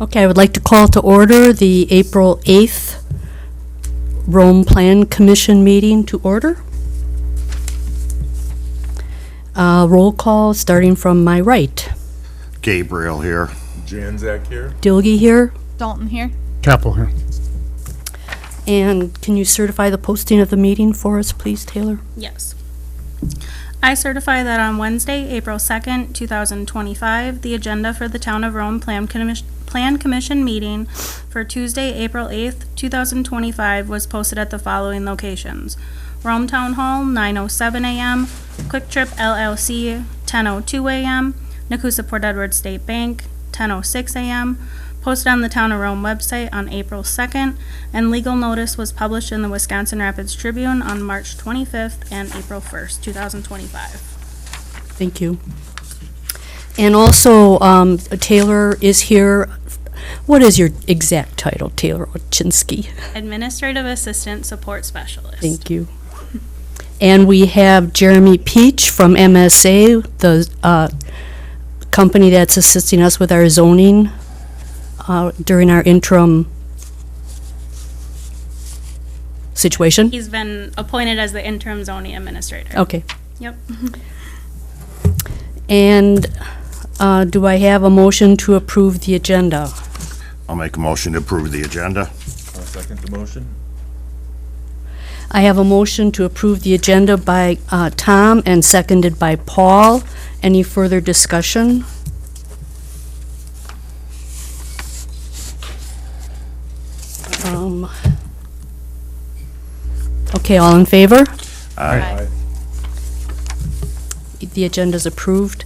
Okay, I would like to call to order the April 8th Rome Plan Commission meeting to order. Roll call starting from my right. Gabriel here. Janzak here. Dilge here. Dalton here. Capel here. And can you certify the posting of the meeting for us, please, Taylor? Yes. I certify that on Wednesday, April 2nd, 2025, the agenda for the Town of Rome Plan Commission meeting for Tuesday, April 8th, 2025 was posted at the following locations: Rome Town Hall, 9:07 a.m., Quick Trip LLC, 10:02 a.m., Nakusa Port Edward State Bank, 10:06 a.m., posted on the Town of Rome website on April 2nd, and legal notice was published in the Wisconsin Rapids Tribune on March 25th and April 1st, 2025. Thank you. And also, Taylor is here. What is your exact title, Taylor Ochinsky? Administrative Assistant Support Specialist. Thank you. And we have Jeremy Peach from MSA, the company that's assisting us with our zoning during our interim situation. He's been appointed as the interim zoning administrator. Okay. Yep. And do I have a motion to approve the agenda? I'll make a motion to approve the agenda. I'll second the motion. I have a motion to approve the agenda by Tom and seconded by Paul. Any further discussion? Okay, all in favor? Aye. The agenda is approved.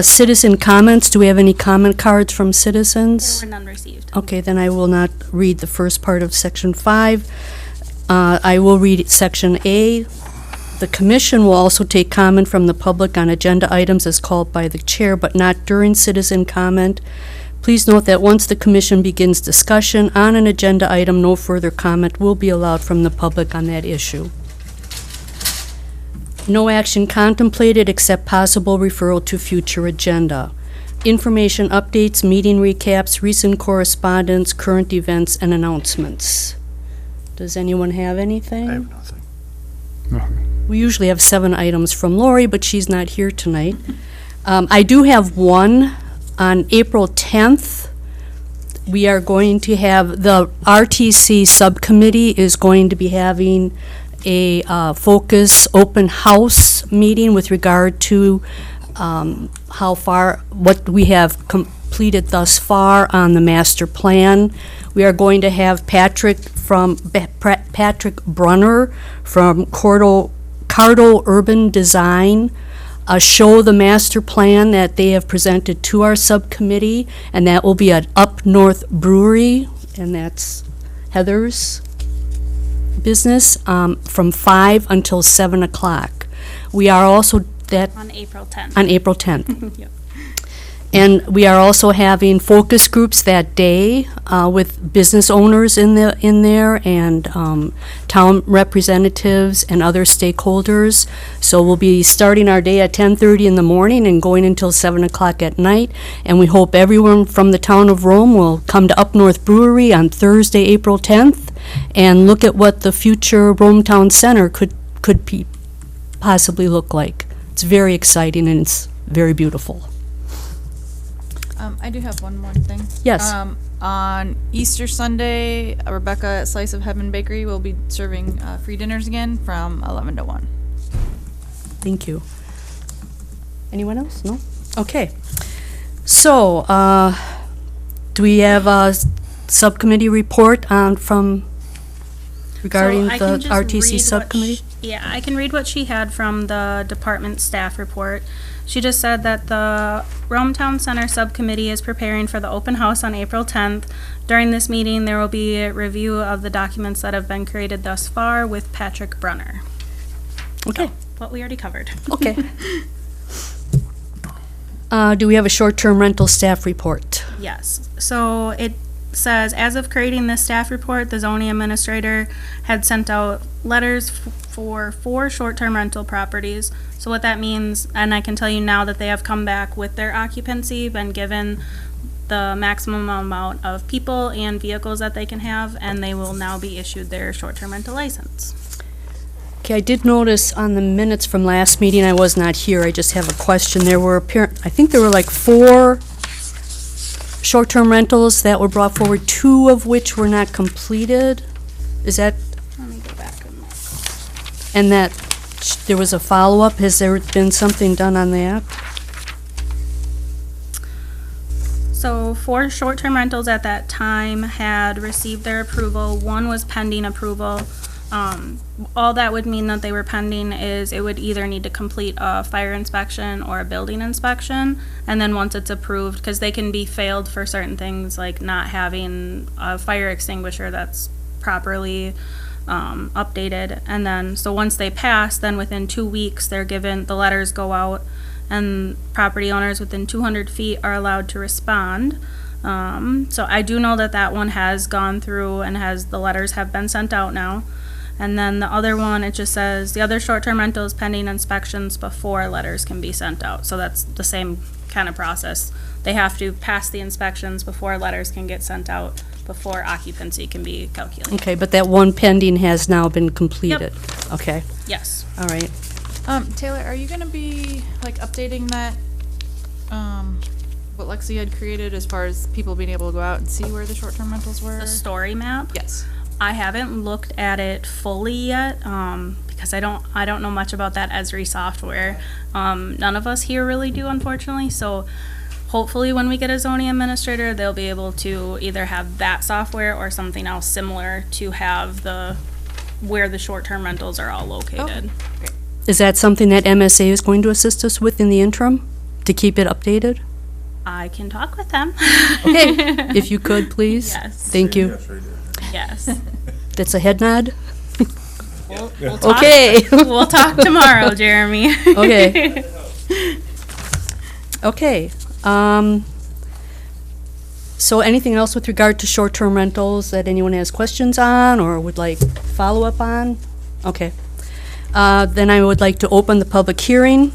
Citizen comments, do we have any comment cards from citizens? There were none received. Okay, then I will not read the first part of Section 5. I will read Section A. The commission will also take comment from the public on agenda items as called by the chair, but not during citizen comment. Please note that once the commission begins discussion on an agenda item, no further comment will be allowed from the public on that issue. No action contemplated except possible referral to future agenda. Information updates, meeting recaps, recent correspondence, current events, and announcements. Does anyone have anything? I have nothing. We usually have 7 items from Lori, but she's not here tonight. I do have one. On April 10th, we are going to have, the RTC subcommittee is going to be having a focus open house meeting with regard to what we have completed thus far on the master plan. We are going to have Patrick Brunner from Cardo Urban Design show the master plan that they have presented to our subcommittee, and that will be at Up North Brewery, and that's Heather's business, from 5 until 7 o'clock. We are also On April 10th. on April 10th. Yep. And we are also having focus groups that day with business owners in there and town representatives and other stakeholders. So we'll be starting our day at 10:30 in the morning and going until 7 o'clock at night. And we hope everyone from the town of Rome will come to Up North Brewery on Thursday, April 10th, and look at what the future Rome Town Center could possibly look like. It's very exciting and it's very beautiful. I do have one more thing. Yes. On Easter Sunday, Rebecca at Slice of Heaven Bakery will be serving free dinners again from 11 to 1. Thank you. Anyone else? No? Okay. So, do we have a subcommittee report regarding So I can the just RTC read what subcommittee? Yeah, I can read what she had from the department staff report. She just said that the Rome Town Center Subcommittee is preparing for the open house on April 10th. During this meeting, there will be a review of the documents that have been created thus far with Patrick Brunner. Okay. What we already covered. Okay. Do we have a short-term rental staff report? Yes. So it says, as of creating this staff report, the zoning administrator had sent out letters for 4 short-term rental properties. So what that means, and I can tell you now that they have come back with their occupancy, been given the maximum amount of people and vehicles that they can have, and they will now be issued their short-term rental license. Okay, I did notice on the minutes from last meeting, I was not here, I just have a question. There were I think there were like 4 short-term rentals that were brought forward, 2 of which were not completed. Is that, Let me go back and look. and that there was a follow-up? Has there been something done on that? So 4 short-term rentals at that time had received their approval. 1 was pending approval. All that would mean that they were pending is it would either need to complete a fire inspection or a building inspection. And then once it's approved, because they can be failed for certain things like not having a fire extinguisher that's properly updated. And then, so once they pass, then within 2 weeks, they're given, the letters go out, and property owners within 200 feet are allowed to respond. So I do know that that one has gone through and the letters have been sent out now. And then the other one, it just says, the other short-term rental is pending inspections before letters can be sent out. So that's the same kind of process. They have to pass the inspections before letters can get sent out, before occupancy can be calculated. Okay, but that one pending has now been completed? Okay, Yes. all right. Taylor, are you gonna be like updating that, what Lexi had created as far as people being able to go out and see where the short-term rentals were? The story map. Yes. I haven't looked at it fully yet, because I don't know much about that Esri software. None of us here really do, unfortunately, so hopefully when we get a zoning administrator, they'll be able to either have that software or something else similar to have where the short-term rentals are all located. Great. Is that something that MSA is going to assist us with in the interim, to keep it updated? I can talk with them. Okay, if you could, please. Yes. Thank you. Yes, right there. Yes. That's a head nod? We'll talk, Okay. we'll talk tomorrow, Jeremy. Okay. Okay. So anything else with regard to short-term rentals that anyone has questions on or would like follow-up on? Okay. Then I would like to open the public hearing.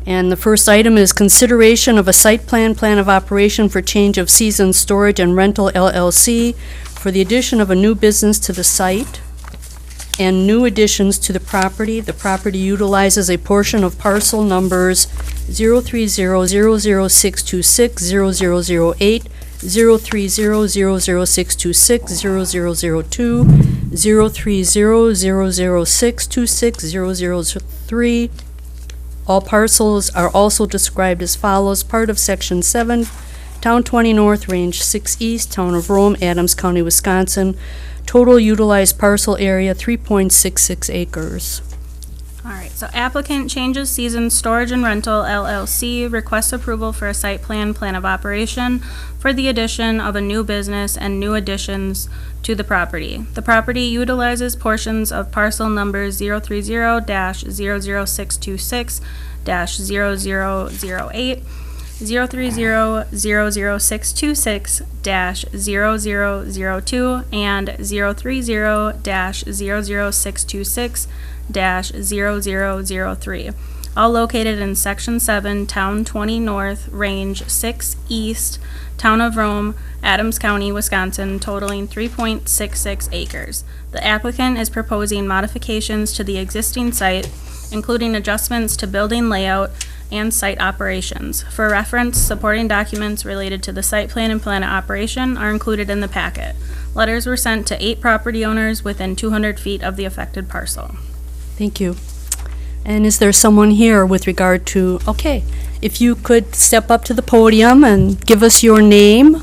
And the first item is consideration of a site plan of operation for change of season storage and rental LLC for the addition of a new business to the site and new additions to the property. The property utilizes a portion of parcel numbers 030-00626, 00008, 030-00626, 0002, 030-00626, 003. All parcels are also described as follows: part of Section 7, Town 20 North, Range 6 East, Town of Rome, Adams County, Wisconsin. Total utilized parcel area, 3.66 acres. All right, so applicant changes season storage and rental LLC requests approval for a site plan of operation for the addition of a new business and new additions to the property. The property utilizes portions of parcel numbers 030-00626, 0008, 030-00626, 0002, and 030-00626, 0003, all located in Section 7, Town 20 North, Range 6 East, Town of Rome, Adams County, Wisconsin, totaling 3.66 acres. The applicant is proposing modifications to the existing site, including adjustments to building layout and site operations. For reference, supporting documents related to the site plan and plan of operation are included in the packet. Letters were sent to 8 property owners within 200 feet of the affected parcel. Thank you. And is there someone here with regard to, okay, if you could step up to the podium and give us your name.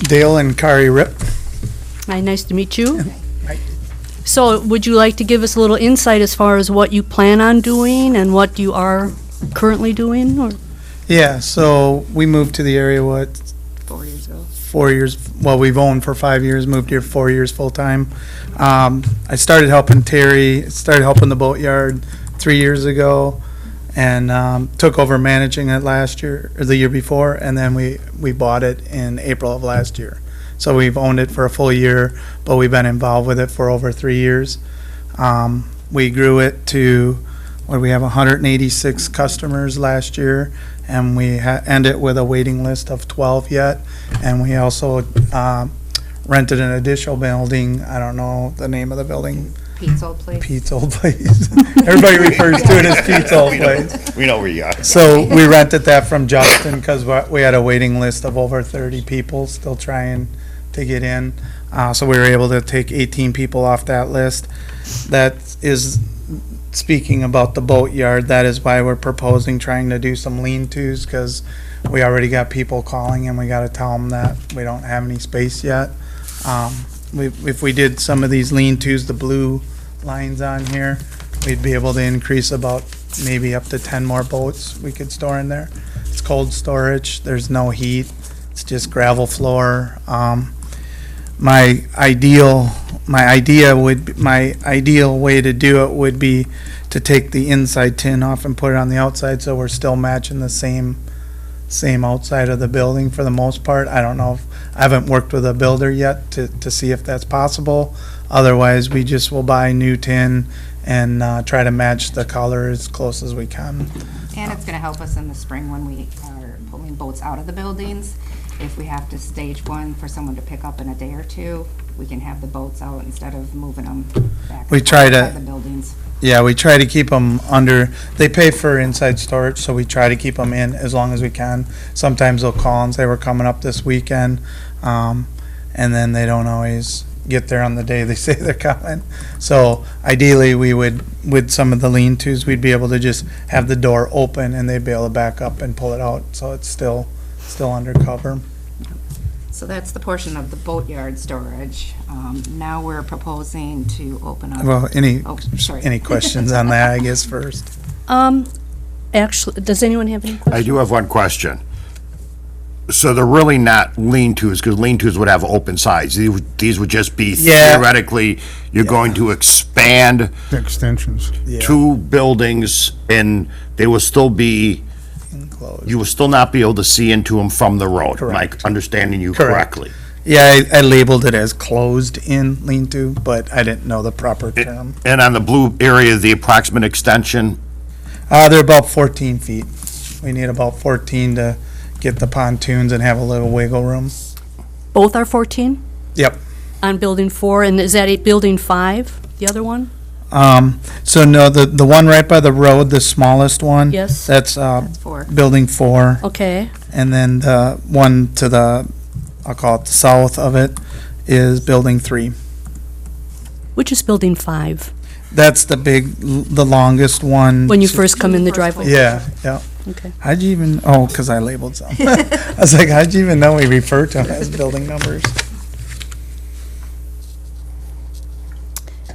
Dale and Kari Rip. Hi, nice to meet you. Hi. So would you like to give us a little insight as far as what you plan on doing and what you are currently doing? Or Yeah, so we moved to the area, 4 years ago. 4 years, well, we've owned for 5 years, moved here 4 years full-time. I started helping Terry, started helping the boatyard 3 years ago, and took over managing it last year, or the year before, and then we bought it in April of last year. So we've owned it for a full year, but we've been involved with it for over 3 years. We grew it to we have 186 customers last year, and we ended with a waiting list of 12 yet. And we also rented an additional building, I don't know the name of the building. Pete's Old Place. Pete's Old Place. Everybody refers to it as Pete's Old Place. We know where you are. So we rented that from Justin because we had a waiting list of over 30 people still trying to get in. So we were able to take 18 people off that list. That is, speaking about the boatyard, that is why we're proposing trying to do some lean-tos, because we already got people calling and we got to tell them that we don't have any space yet. If we did some of these lean-tos, the blue lines on here, we'd be able to increase about maybe up to 10 more boats we could store in there. It's cold storage, there's no heat, it's just gravel floor. My ideal way to do it would be to take the inside tin off and put it on the outside, so we're still matching the same outside of the building for the most part. I don't know, I haven't worked with a builder yet to see if that's possible. Otherwise, we just will buy new tin and try to match the color as close as we can. And it's gonna help us in the spring when we are pulling boats out of the buildings. If we have to stage one for someone to pick up in a day or two, we can have the boats out instead of moving them back. We try to- outside the buildings. Yeah, we try to keep them under, they pay for inside storage, so we try to keep them in as long as we can. Sometimes they'll call and say we're coming up this weekend, and then they don't always get there on the day they say they're coming. So ideally, we would, with some of the lean-tos, we'd be able to just have the door open and they'd be able to back up and pull it out, so it's still undercover. So that's the portion of the boatyard storage. Now we're proposing to open up. Well, Oh, sorry. any questions on that, I guess, first? Actually, does anyone have any questions? I do have one question. So they're really not lean-tos, because lean-tos would have open sides. These would just be Yeah. theoretically, you're going to expand Extensions. Yeah. 2 buildings, and they will still be, Enclosed. you will still not be able to see into them from the road. Am I Correct. understanding you Correct. correctly? Yeah, I labeled it as closed-in lean-to, but I didn't know the proper term. And on the blue area, the approximate extension, They're about 14 feet. We need about 14 to get the pontoons and have a little wiggle room. Both are 14 Yep. on building 4, and is that building 5, the other one? So no, the one right by the road, the smallest one. Yes. That's, That's 4. building 4. Okay, And then the one to the, I'll call it the south of it, is building 3. which is building 5, That's the longest one. when you first come in the driveway? Yeah, yeah. Okay. How'd you even, oh, because I labeled some. I was like, how'd you even know we refer to them as building numbers?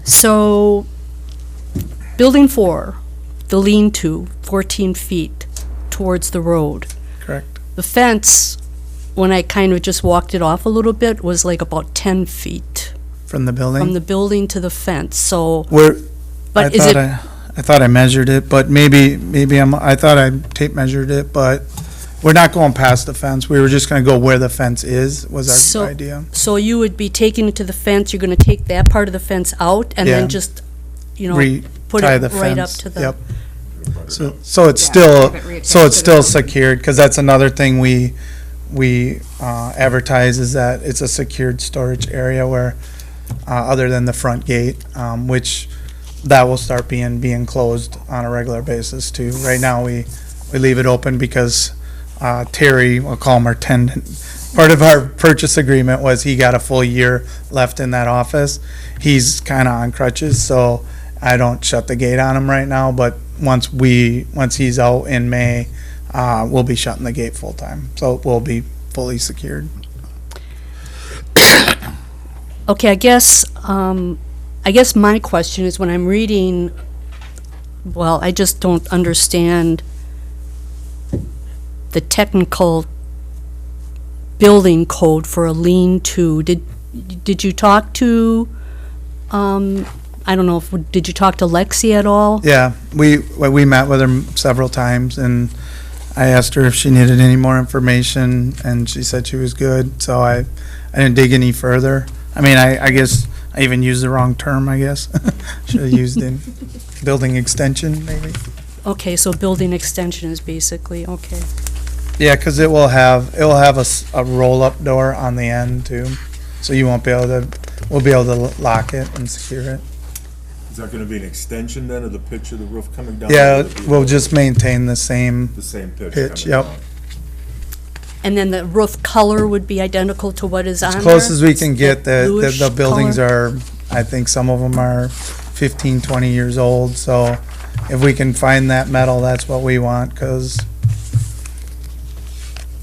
So, building 4, the lean-to, 14 feet towards the road. Correct. The fence, when I kind of just walked it off a little bit, was like about 10 feet From the building? from the building to the fence, so, Where, but is it, I thought I measured it, but maybe I thought I tape measured it, but we're not going past the fence. We were just gonna go where the fence is, was So- our idea. so you would be taking it to the fence, you're gonna take that part of the fence out, and Yeah. then just, you know, put Tie it the right up fence. to the, Yep. So it's Yeah, still, have it reattached so it's to the still building. secured, because that's another thing we advertise, is that it's a secured storage area where, other than the front gate, which that will start being closed on a regular basis too. Right now, we leave it open because Terry, we'll call him our tenant, part of our purchase agreement was he got a full year left in that office. He's kind of on crutches, so I don't shut the gate on him right now, but once he's out in May, we'll be shutting the gate full time, so it will be fully secured. okay, I guess my question is when I'm reading, well, I just don't understand the technical building code for a lean-to. Did you talk to, I don't know, did you talk to Lexi at all? Yeah, we met with her several times, and I asked her if she needed any more information, and she said she was good, so I didn't dig any further. I mean, I guess I even used the wrong term, I guess. Should have used in building extension, maybe. Okay, so building extension is basically, okay. Yeah, because it will have a roll-up door on the end too, so you won't be able to, we'll be able to lock it and secure it. Is that gonna be an extension then of the pitch of the roof coming down? Yeah, Or will it be we'll just maintain the same, The same pitch pitch, coming yep. down? And then the roof color would be identical to what is on as there? close as we can get. Bluish The buildings color? are, I think some of them are 15, 20 years old, so if we can find that metal, that's what we want, because,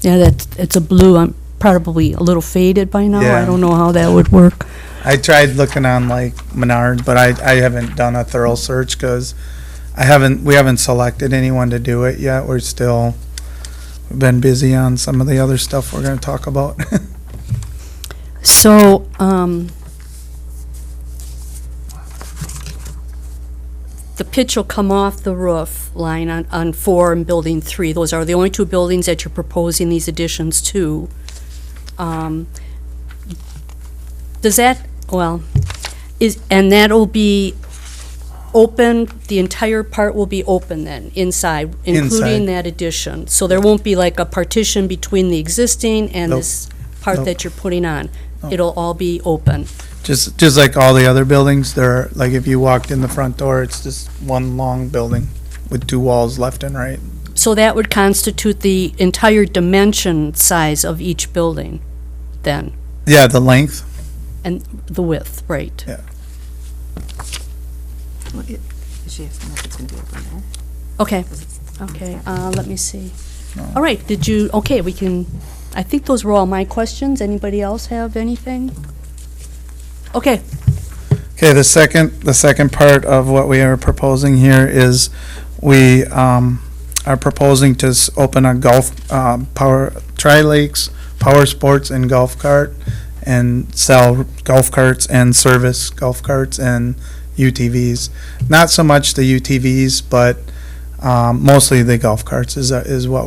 Yeah, it's a blue, I'm probably a little faded by now. I Yeah. don't know how that would work. I tried looking on like Menards, but I haven't done a thorough search because we haven't selected anyone to do it yet. We've been busy on some of the other stuff we're gonna talk about. So, the pitch will come off the roof line on 4 and building 3. Those are the only 2 buildings that you're proposing these additions to. Does that, well, and that'll be open, the entire part will be open then, inside, including Inside. that addition? So there won't be like a partition between the existing and Nope. this part Nope. that you're putting on? Nope. It'll all be open? Just like all the other buildings, they're, like if you walked in the front door, it's just one long building with 2 walls left and right. So that would constitute the entire dimension size of each building, then, Yeah, the length. and the width, right? Yeah. Is she asking if it's gonna be open there? Okay, okay, let me see. All right, I think those were all my questions. Anybody else have anything? Okay, Okay, the second part of what we are proposing here is we are proposing to open a golf, Tri-Lakes Power Sports and Golf Cart and sell golf carts and service golf carts and UTVs. Not so much the UTVs, but mostly the golf carts is what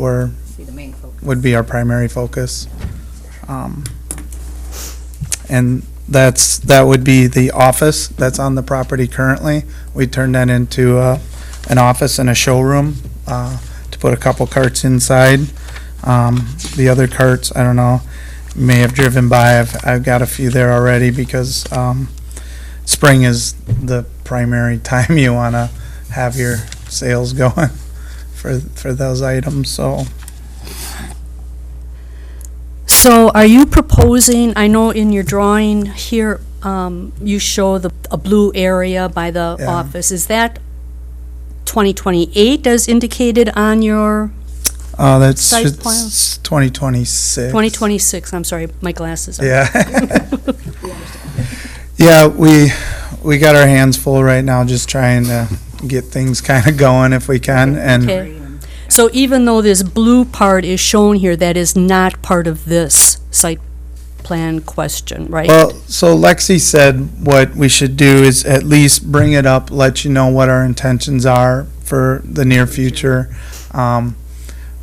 Be the main focus. would be our primary focus. And that would be the office that's on the property currently. We turned that into an office and a showroom to put a couple carts inside. The other carts, I don't know, you may have driven by. I've got a few there already because spring is the primary time you want to have your sales going for those items, so. so are you proposing, I know in your drawing here, you show a blue area by the Yeah. office. Is that 2028 as indicated on your, That's Site plan? 2026. 2026, I'm sorry, my glasses are. Yeah. Yeah, we got our hands full right now, just trying to get things kind of going if we can, and Okay. So even though this blue part is shown here, that is not part of this site plan question, right? well, so Lexi said what we should do is at least bring it up, let you know what our intentions are for the near future.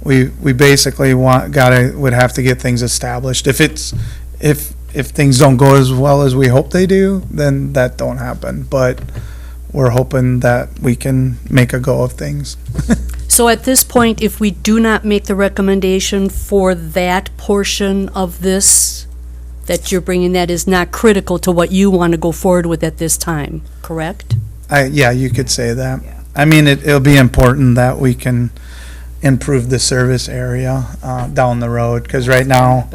We basically would have to get things established. If things don't go as well as we hope they do, then that don't happen, but we're hoping that we can make a go of things. So at this point, if we do not make the recommendation for that portion of this, that you're bringing, that is not critical to what you want to go forward with at this time, correct? Yeah, you could say that. Yeah. I mean, it'll be important that we can improve the service area down the road, because right now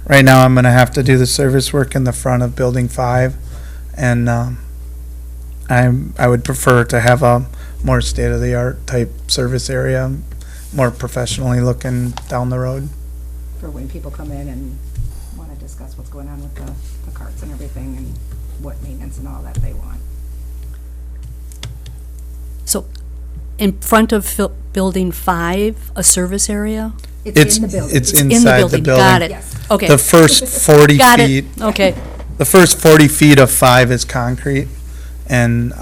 I'm gonna have to do the service work in the front of Building 5, and I would prefer to have a more state-of-the-art type service area, more professionally looking down the road. For when people come in and wanna discuss what's going on with the carts and everything and what maintenance and all that they want. So in front of Building 5, a service area? It's in the building. it's In the inside the building, building. got it. Yes. Okay, The first 40 got feet. it, okay. The first 40 feet of 5 is concrete, and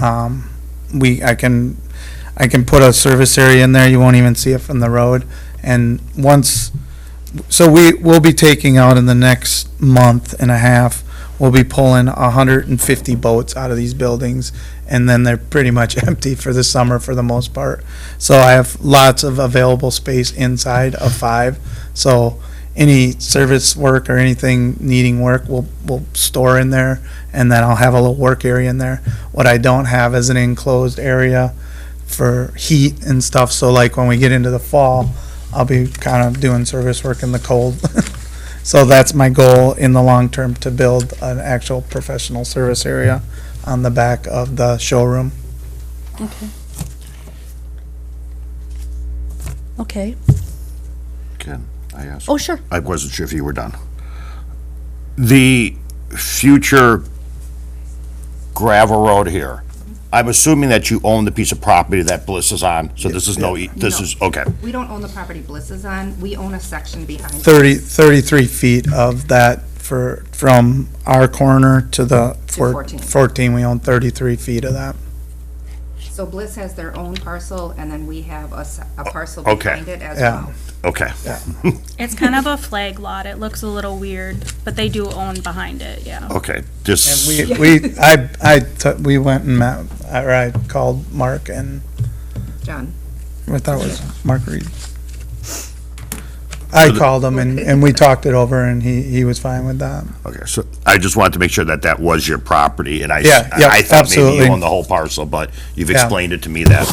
I can put a service area in there, you won't even see it from the road. And so we'll be taking out in the next month and a half, we'll be pulling 150 boats out of these buildings, and then they're pretty much empty for the summer for the most part. So I have lots of available space inside of 5. So any service work or anything needing work, we'll store in there, and then I'll have a little work area in there. What I don't have is an enclosed area for heat and stuff, so like when we get into the fall, I'll be kind of doing service work in the cold. So that's my goal in the long term, to build an actual professional service area on the back of the showroom. Okay. Ken, I asked. Oh, sure. I wasn't sure if you were done. The future gravel road here, I'm assuming that you own the piece of property that Bliss is on, so this is this No. is, okay. We don't own the property Bliss is on, we own a section behind. 33 feet of that from our corner to the To 14. 14, we own 33 feet of that. So Bliss has their own parcel, and then we have a parcel Okay. behind it as Yeah. well. Okay. It's kind of a flag lot. It looks a little weird, but they do own behind it, yeah. Okay, And just, we went and met, or I called Mark, and John, I thought it was Mark Reed. I called him, and we talked it over, and he was fine with that. okay, so I just wanted to make sure that that was your property, and Yeah, yeah, I thought maybe absolutely. you owned the whole parcel, but you've Yeah. explained it to me that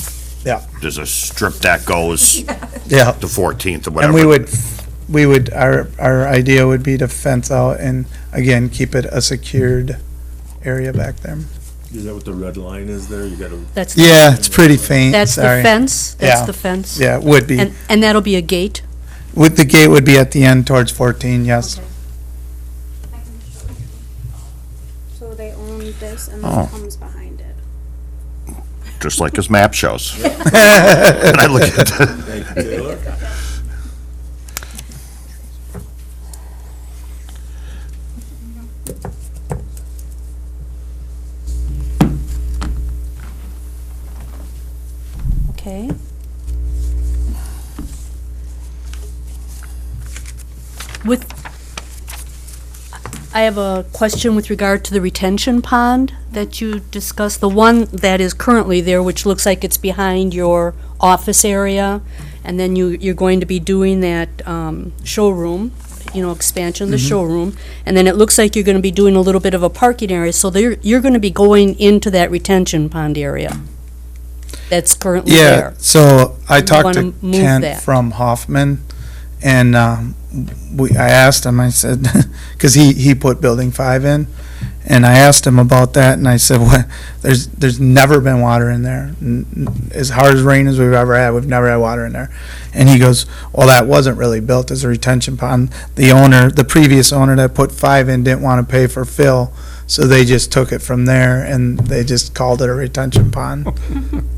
Yeah, there's a strip that goes yeah. to 14th or And whatever. our idea would be to fence out and, again, keep it a secured area back there. Is that what the red line is there? You gotta, That's, Yeah, it's pretty faint, that's the sorry. fence? Yeah. That's the fence? Yeah, it would be. And that'll be a gate? With the gate would be at the end towards 14, yes. So they own this and Oh. comes behind it. Just like his map shows. And I look at the, thank you, Taylor. Okay. With, I have a question with regard to the retention pond that you discussed, the one that is currently there, which looks like it's behind your office area, and then you're going to be doing that showroom, expansion of the showroom, and then it looks like you're gonna be doing a little bit of a parking area, so you're gonna be going into that retention pond area that's currently Yeah, there. so I You talked wanna to move Kent that. from Hoffman, and I asked him, I said, because he put Building 5 in, and I asked him about that, and I said, what, there's never been water in there. As hard as rain as we've ever had, we've never had water in there. And he goes, well, that wasn't really built as a retention pond. The previous owner that put 5 in didn't want to pay for fill, so they just took it from there, and they just called it a retention pond.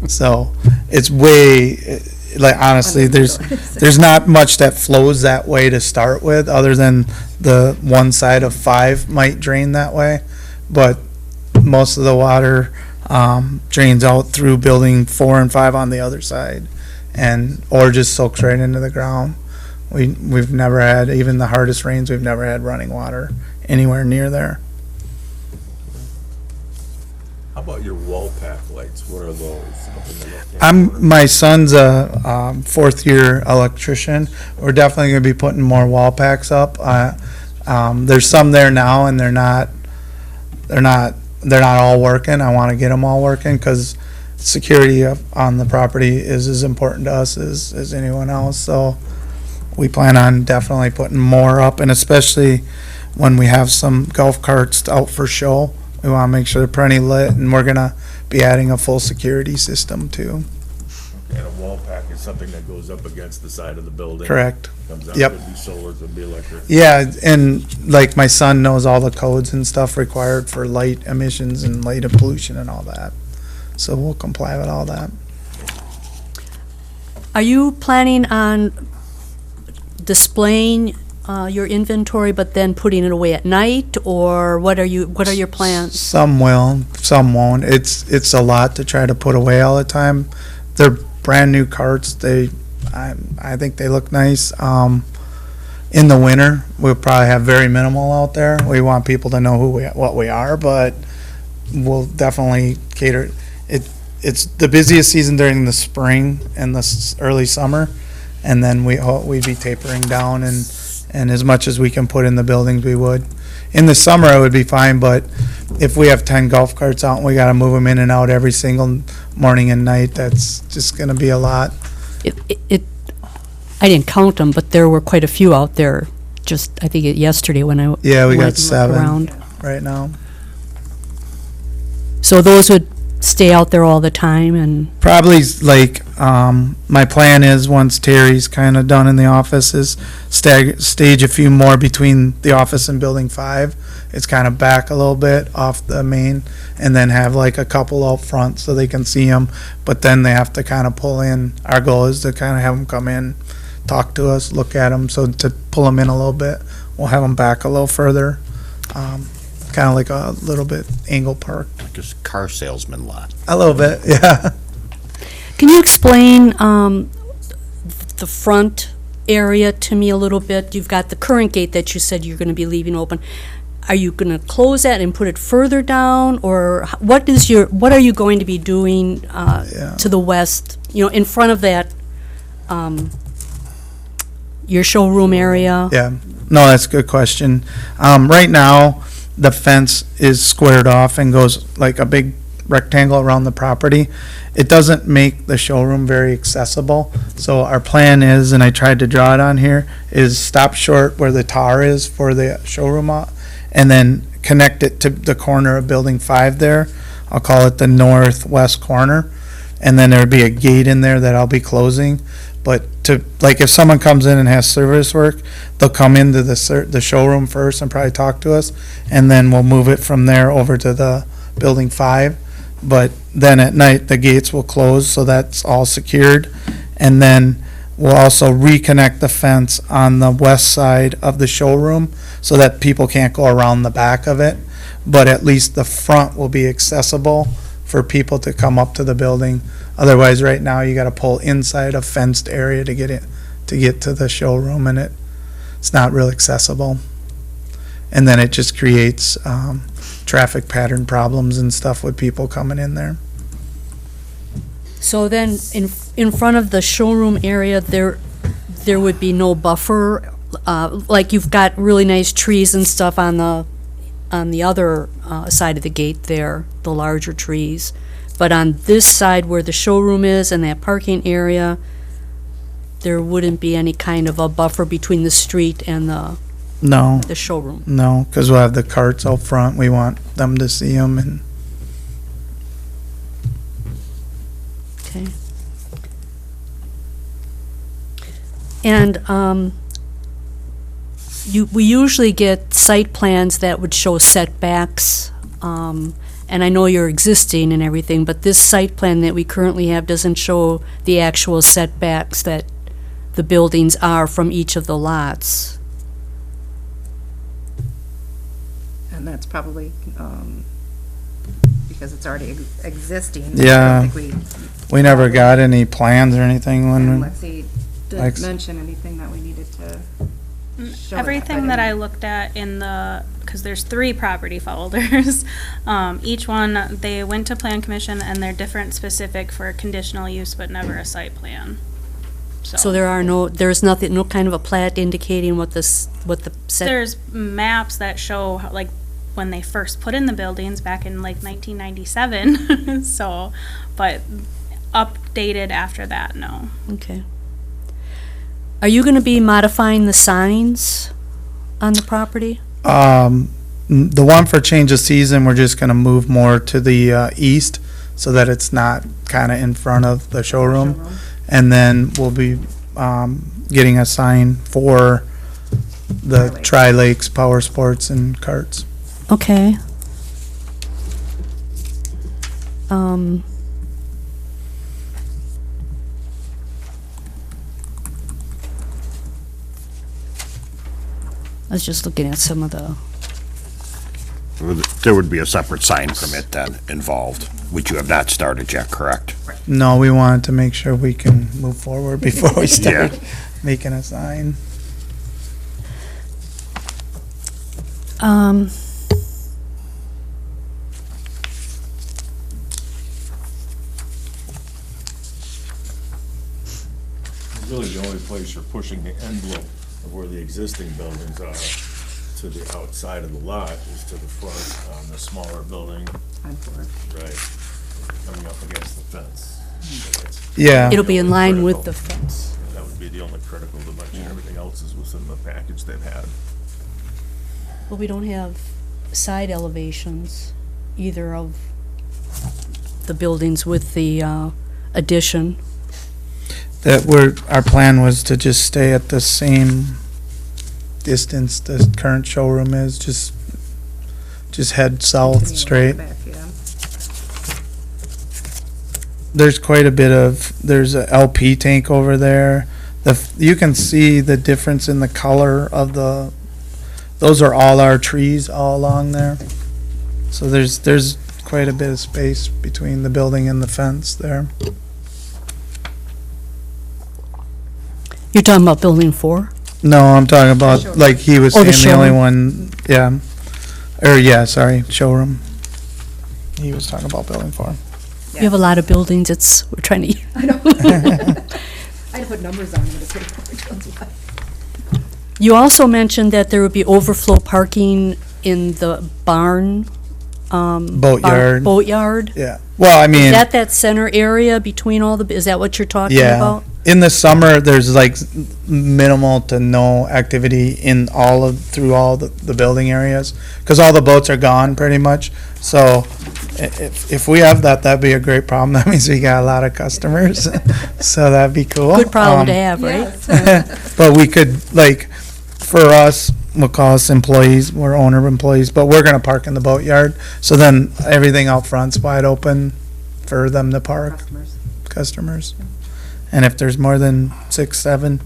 So it's way, like, honestly, there's not much that flows that way to start with, other than the one side of 5 might drain that way. But most of the water drains out through building 4 and 5 on the other side, or just soaks right into the ground. We've never had, even the hardest rains, we've never had running water anywhere near there. How about your wall pack lights? What are those? Something to look at? My son's a 4th year electrician. We're definitely gonna be putting more wall packs up. There's some there now, and they're not all working. I wanna get them all working, cause security on the property is as important to us as anyone else, so we plan on definitely putting more up, and especially when we have some golf carts out for show, we wanna make sure they're plenty lit, and we're gonna be adding a full security system too. And a wall pack is something that goes up against the side of the building. Correct. Comes out, Yep. could be solar, could be electric. Yeah, and like my son knows all the codes and stuff required for light emissions and light pollution and all that. So we'll comply with all that. Are you planning on displaying your inventory, but then putting it away at night, or what are your plans? Some will, some won't. It's a lot to try to put away all the time. They're brand new carts. I think they look nice. In the winter, we'll probably have very minimal out there. We want people to know what we are, but we'll definitely cater. It's the busiest season during the spring and the early summer, and then we'd be tapering down, and as much as we can put in the buildings, we would. In the summer, it would be fine, but if we have 10 golf carts out and we gotta move them in and out every single morning and night, that's just gonna be a lot. I didn't count them, but there were quite a few out there, just, I think yesterday when I Yeah, we went got and looked 7 around. right now. So those would stay out there all the time, and, Probably like, my plan is, once Terry's kind of done in the office, is stage a few more between the office and building 5. It's kind of back a little bit off the main, and then have like a couple out front so they can see them, but then they have to kind of pull in. Our goal is to kind of have them come in, talk to us, look at them, so to pull them in a little bit, we'll have them back a little further. Kind of like a little bit angle park. Like a car salesman lot. A little bit, yeah. can you explain the front area to me a little bit? You've got the current gate that you said you're going to be leaving open. Are you going to close that and put it further down, or what are you going to be doing to the west, in front of that, your showroom area? Yeah, no, that's a good question. Right now, the fence is squared off and goes like a big rectangle around the property. It doesn't make the showroom very accessible. So our plan is, and I tried to draw it on here, is stop short where the tar is for the showroom and then connect it to the corner of Building 5 there. I'll call it the northwest corner. And then there'd be a gate in there that I'll be closing. But like if someone comes in and has service work, they'll come into the showroom first and probably talk to us, and then we'll move it from there over to the Building 5. But then at night, the gates will close, so that's all secured. And then we'll also reconnect the fence on the west side of the showroom so that people can't go around the back of it. But at least the front will be accessible for people to come up to the building. Otherwise, right now, you gotta pull inside a fenced area to get to the showroom, and it's not real accessible. And then it just creates, traffic pattern problems and stuff with people coming in there. So then, in front of the showroom area, there would be no buffer, like you've got really nice trees and stuff on the other side of the gate there, the larger trees. But on this side where the showroom is and that parking area, there wouldn't be any kind of a buffer between the street and No, the showroom. no, because we'll have the carts out front. We want them to see them, and Okay. And we usually get site plans that would show setbacks, and I know you're existing and everything, but this site plan that we currently have doesn't show the actual setbacks that the buildings are from each of the lots. And that's probably, because it's already existing. Yeah. I don't think we never got any plans or anything and when, Lexi Lex- didn't mention anything that we needed to show. Everything that I looked at because there's 3 property folders, each one, they went to Plan Commission and they're different specific for conditional use, but never a site plan. So there's nothing, no kind of a plat indicating what the set. There's maps that show, like, when they first put in the buildings back in, like, 1997, so, but updated after that, no. Okay. Are you gonna be modifying the signs on the property? the one for change of season, we're just gonna move more to the, east so that it's not kinda in front of the showroom. And then we'll be, getting a sign for the Tri-Lakes Power Sports and carts. Okay. I was just looking at some of the, There would be a separate sign permit then involved, which you have not started yet, correct? No, we wanted to make sure we can move forward before we start Yeah. making a sign. Um, Really, the only place you're pushing the envelope of where the existing buildings are to the outside of the lot is to the front on the smaller building, On floor. right, coming up against the fence. So that's Yeah. It'll be in the only line with the critical- fence. That would be the only critical dimension. Everything else is within the package they've had. Well, we don't have side elevations, either of the buildings with the addition. Our plan was to just stay at the same distance the current showroom is, just head south Continue straight. back, yeah. There's quite a bit there's a LP tank over there. You can see the difference in the color of those are all our trees all along there. So there's quite a bit of space between the building and the fence there. You're talking about building 4? No, I'm talking about, Showroom. like he was Oh, the saying, the only showroom. one, yeah. Sorry, showroom. He was talking about building 4. You have a lot of buildings, we're trying to, I know. I had to put numbers on them to put it forward. you also mentioned that there would be overflow parking in the barn. Boatyard. Boatyard. Yeah. Well, I mean. Is that center area between all the, is that what you're talking Yeah. about? In the summer, there's like minimal to no activity through all the building areas, because all the boats are gone pretty much. So if we have that, that'd be a great problem. That means we got a lot of customers, so that'd be cool. Good problem to have, right? But we could, like, for us, we'll call us employees, we're owner employees, but we're gonna park in the boatyard. So then everything out front's wide open for them to park, customers. And if there's more than 6, 7,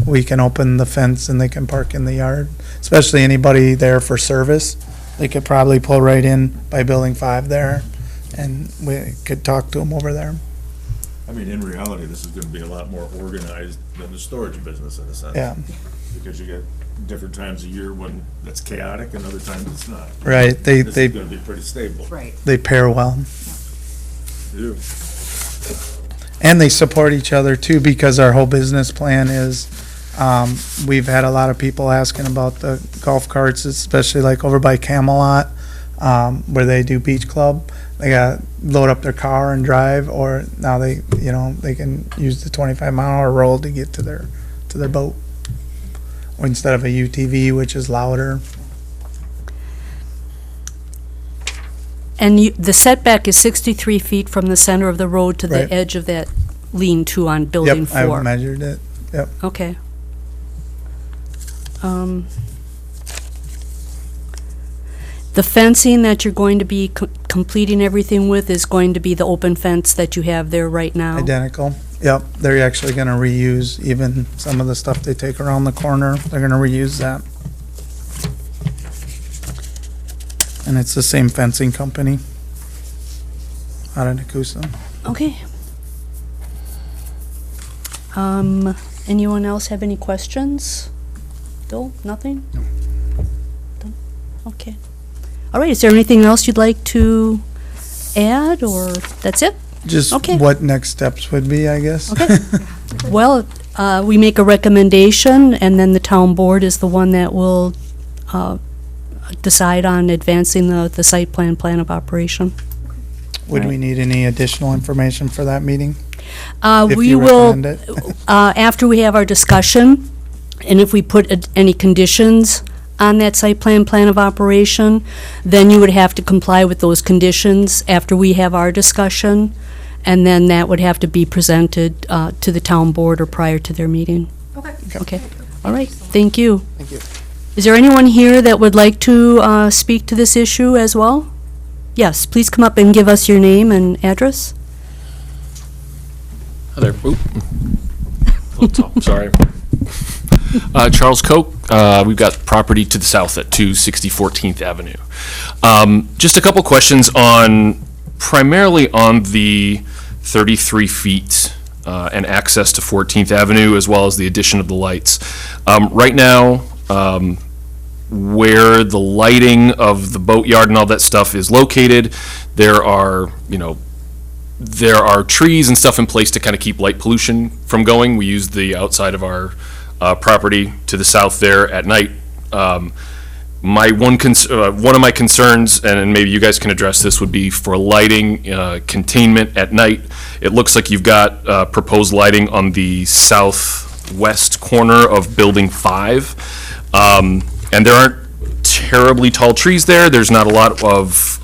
we can open the fence and they can park in the yard. Especially anybody there for service, they could probably pull right in by building 5 there, and we could talk to them over there. I mean, in reality, this is gonna be a lot more organized than the storage business in a sense. Yeah, Because you get different times a year when it's chaotic and other times it's not. right, This is gonna be pretty stable. Right. they pair well. Yeah. And they support each other too, because our whole business plan is, we've had a lot of people asking about the golf carts, especially like over by Camelot, where they do beach club. They got load up their car and drive, or now they can use the 25-mile-an-hour roll to get to their boat. Or instead of a UTV, which is louder. And the setback is 63 feet from the center of the road to the Right. edge of that lean-to on building Yep, 4. I measured it. Okay. The fencing that you're going to be completing everything with is going to be the open fence that you have there right now? Identical. Yep, they're actually gonna reuse even some of the stuff they take around the corner. They're gonna reuse that. And it's the same fencing company out of Nakusa. Okay. Anyone else have any questions? Bill, nothing? Done? Okay. All right, is there anything else you'd like to add, or that's it? Just Okay. what next steps would be, I guess. Okay. Well, we make a recommendation, and then the town board is the one that will decide on advancing the site plan of operation. Would we need any additional information for that meeting? If We you will, recommend it? after we have our discussion, and if we put any conditions on that site plan of operation, then you would have to comply with those conditions after we have our discussion, and then that would have to be presented to the town board or prior to their meeting. Okay. Okay, all right, thank you. Thank you. Is there anyone here that would like to speak to this issue as well? Yes, please come up and give us your name and address. Hi there. Oop. Oh, tall. Sorry. Charles Koch. We've got property to the south at 260 14th Avenue. Just a couple questions primarily on the 33 feet and access to 14th Avenue, as well as the addition of the lights. Right now, where the lighting of the boatyard and all that stuff is located. There are, there are trees and stuff in place to kind of keep light pollution from going. We use the outside of our property to the south there at night. My one of my concerns, and maybe you guys can address this, would be for lighting containment at night. It looks like you've got proposed lighting on the southwest corner of Building 5. And there aren't terribly tall trees there. There's not a lot of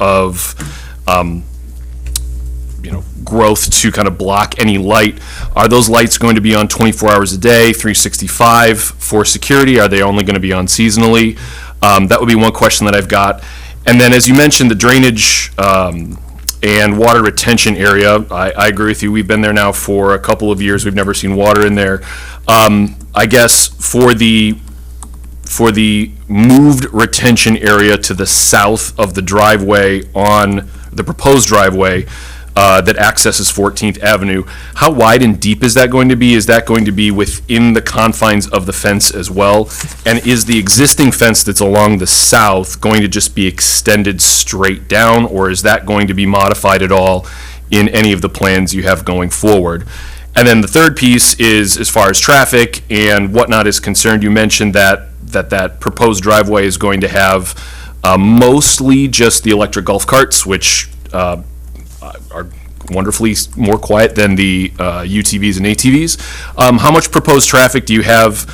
growth to kind of block any light. Are those lights going to be on 24 hours a day, 365 for security? Are they only going to be on seasonally? That would be one question that I've got. And then, as you mentioned, the drainage and water retention area, I agree with you. We've been there now for a couple of years. We've never seen water in there. I guess for the moved retention area to the south of the driveway on the proposed driveway that accesses 14th Avenue, how wide and deep is that going to be? Is that going to be within the confines of the fence as well? And is the existing fence that's along the south going to just be extended straight down, or is that going to be modified at all in any of the plans you have going forward? And then the third piece is, as far as traffic and whatnot is concerned, you mentioned that proposed driveway is going to have mostly just the electric golf carts, which are wonderfully more quiet than the UTVs and ATVs. How much proposed traffic do you have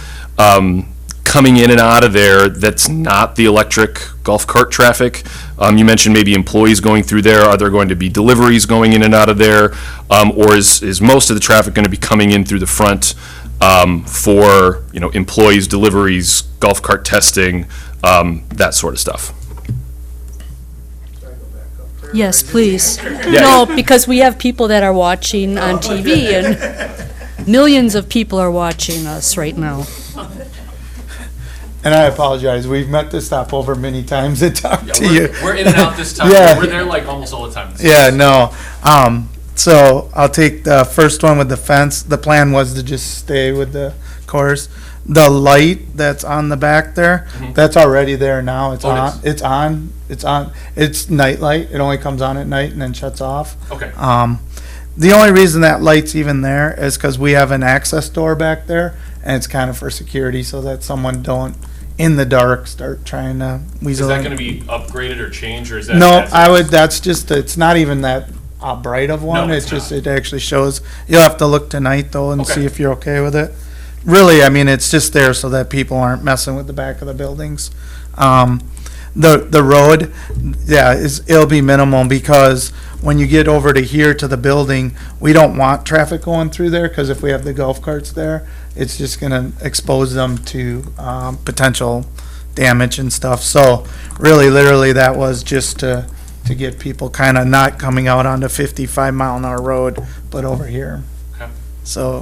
coming in and out of there that's not the electric golf cart traffic? You mentioned maybe employees going through there. Are there going to be deliveries going in and out of there? Or is most of the traffic going to be coming in through the front for employees, deliveries, golf cart testing, that sort of stuff? Yes, please. No, because we have people that are watching on TV, and millions of people are watching us right now. And I apologize, we've met this stopover many times and talked to you. We're in and out this time. Yeah. We're there like almost all the time. Yeah, no. So I'll take the first one with the fence. The plan was to just stay with the course. The light that's on the back there, that's already there now. It's Oh, it on. is? It's on. It's on. It's night light. It only comes on at night and then shuts off. Okay. The only reason that light's even there is because we have an access door back there, and it's kind of for security so that someone don't, in the dark, start trying to weasel in. to be upgraded or changed, or is that? No, I would, that's just, it's not even that bright of one, No, it's it's just, not. it actually shows, you'll have to look tonight though and Okay. see if you're okay with it. Really, I mean, it's just there so that people aren't messing with the back of the buildings. The road, yeah, it'll be minimal because when you get over to here to the building, we don't want traffic going through there, cause if we have the golf carts there, it's just gonna expose them to, potential damage and stuff. So really, literally, that was just to get people kind of not coming out onto 55-mile-an-hour road, but over here. Okay. So,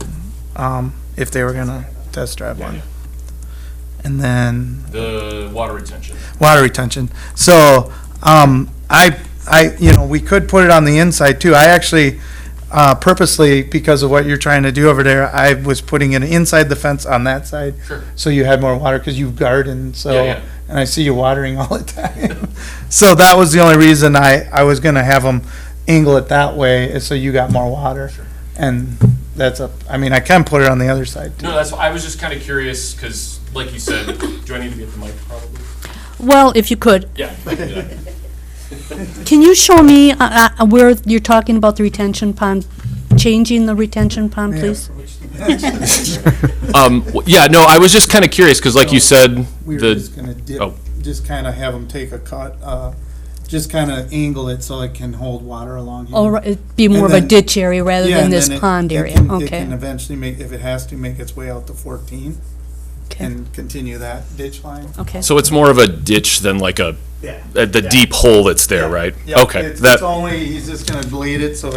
if they were gonna test drive one. And then The water retention. water retention. So, we could put it on the inside too. I actually, purposely, because of what you're trying to do over there, I was putting it inside the fence on that side. Sure. So you had more water, because you garden, so, Yeah, yeah. and I see you watering all the time. So that was the only reason I was gonna have them angle it that way, is so you got more water. Sure. And I can put it on the other side too. No, I was just kind of curious because, like you said, do I need to be at the mic probably? Well, if you could, Yeah. can you show me where you're talking about the retention pond, changing the retention pond, please? Yeah, no, I was just kind of curious because, like you said, We were just gonna dip, oh. just kind of have them take a cut, just kind of angle it so it can hold water along here. Oh, right, it'd be more of a And then- ditch area rather Yeah, than and this then pond it area, can- It okay. can eventually make, if it has to, make its way out to 14 Okay. and continue that ditch line. Okay. So it's more of a ditch than like the Yeah. deep hole that's there, right? Yeah, Okay. It's That only, he's just gonna bleed it so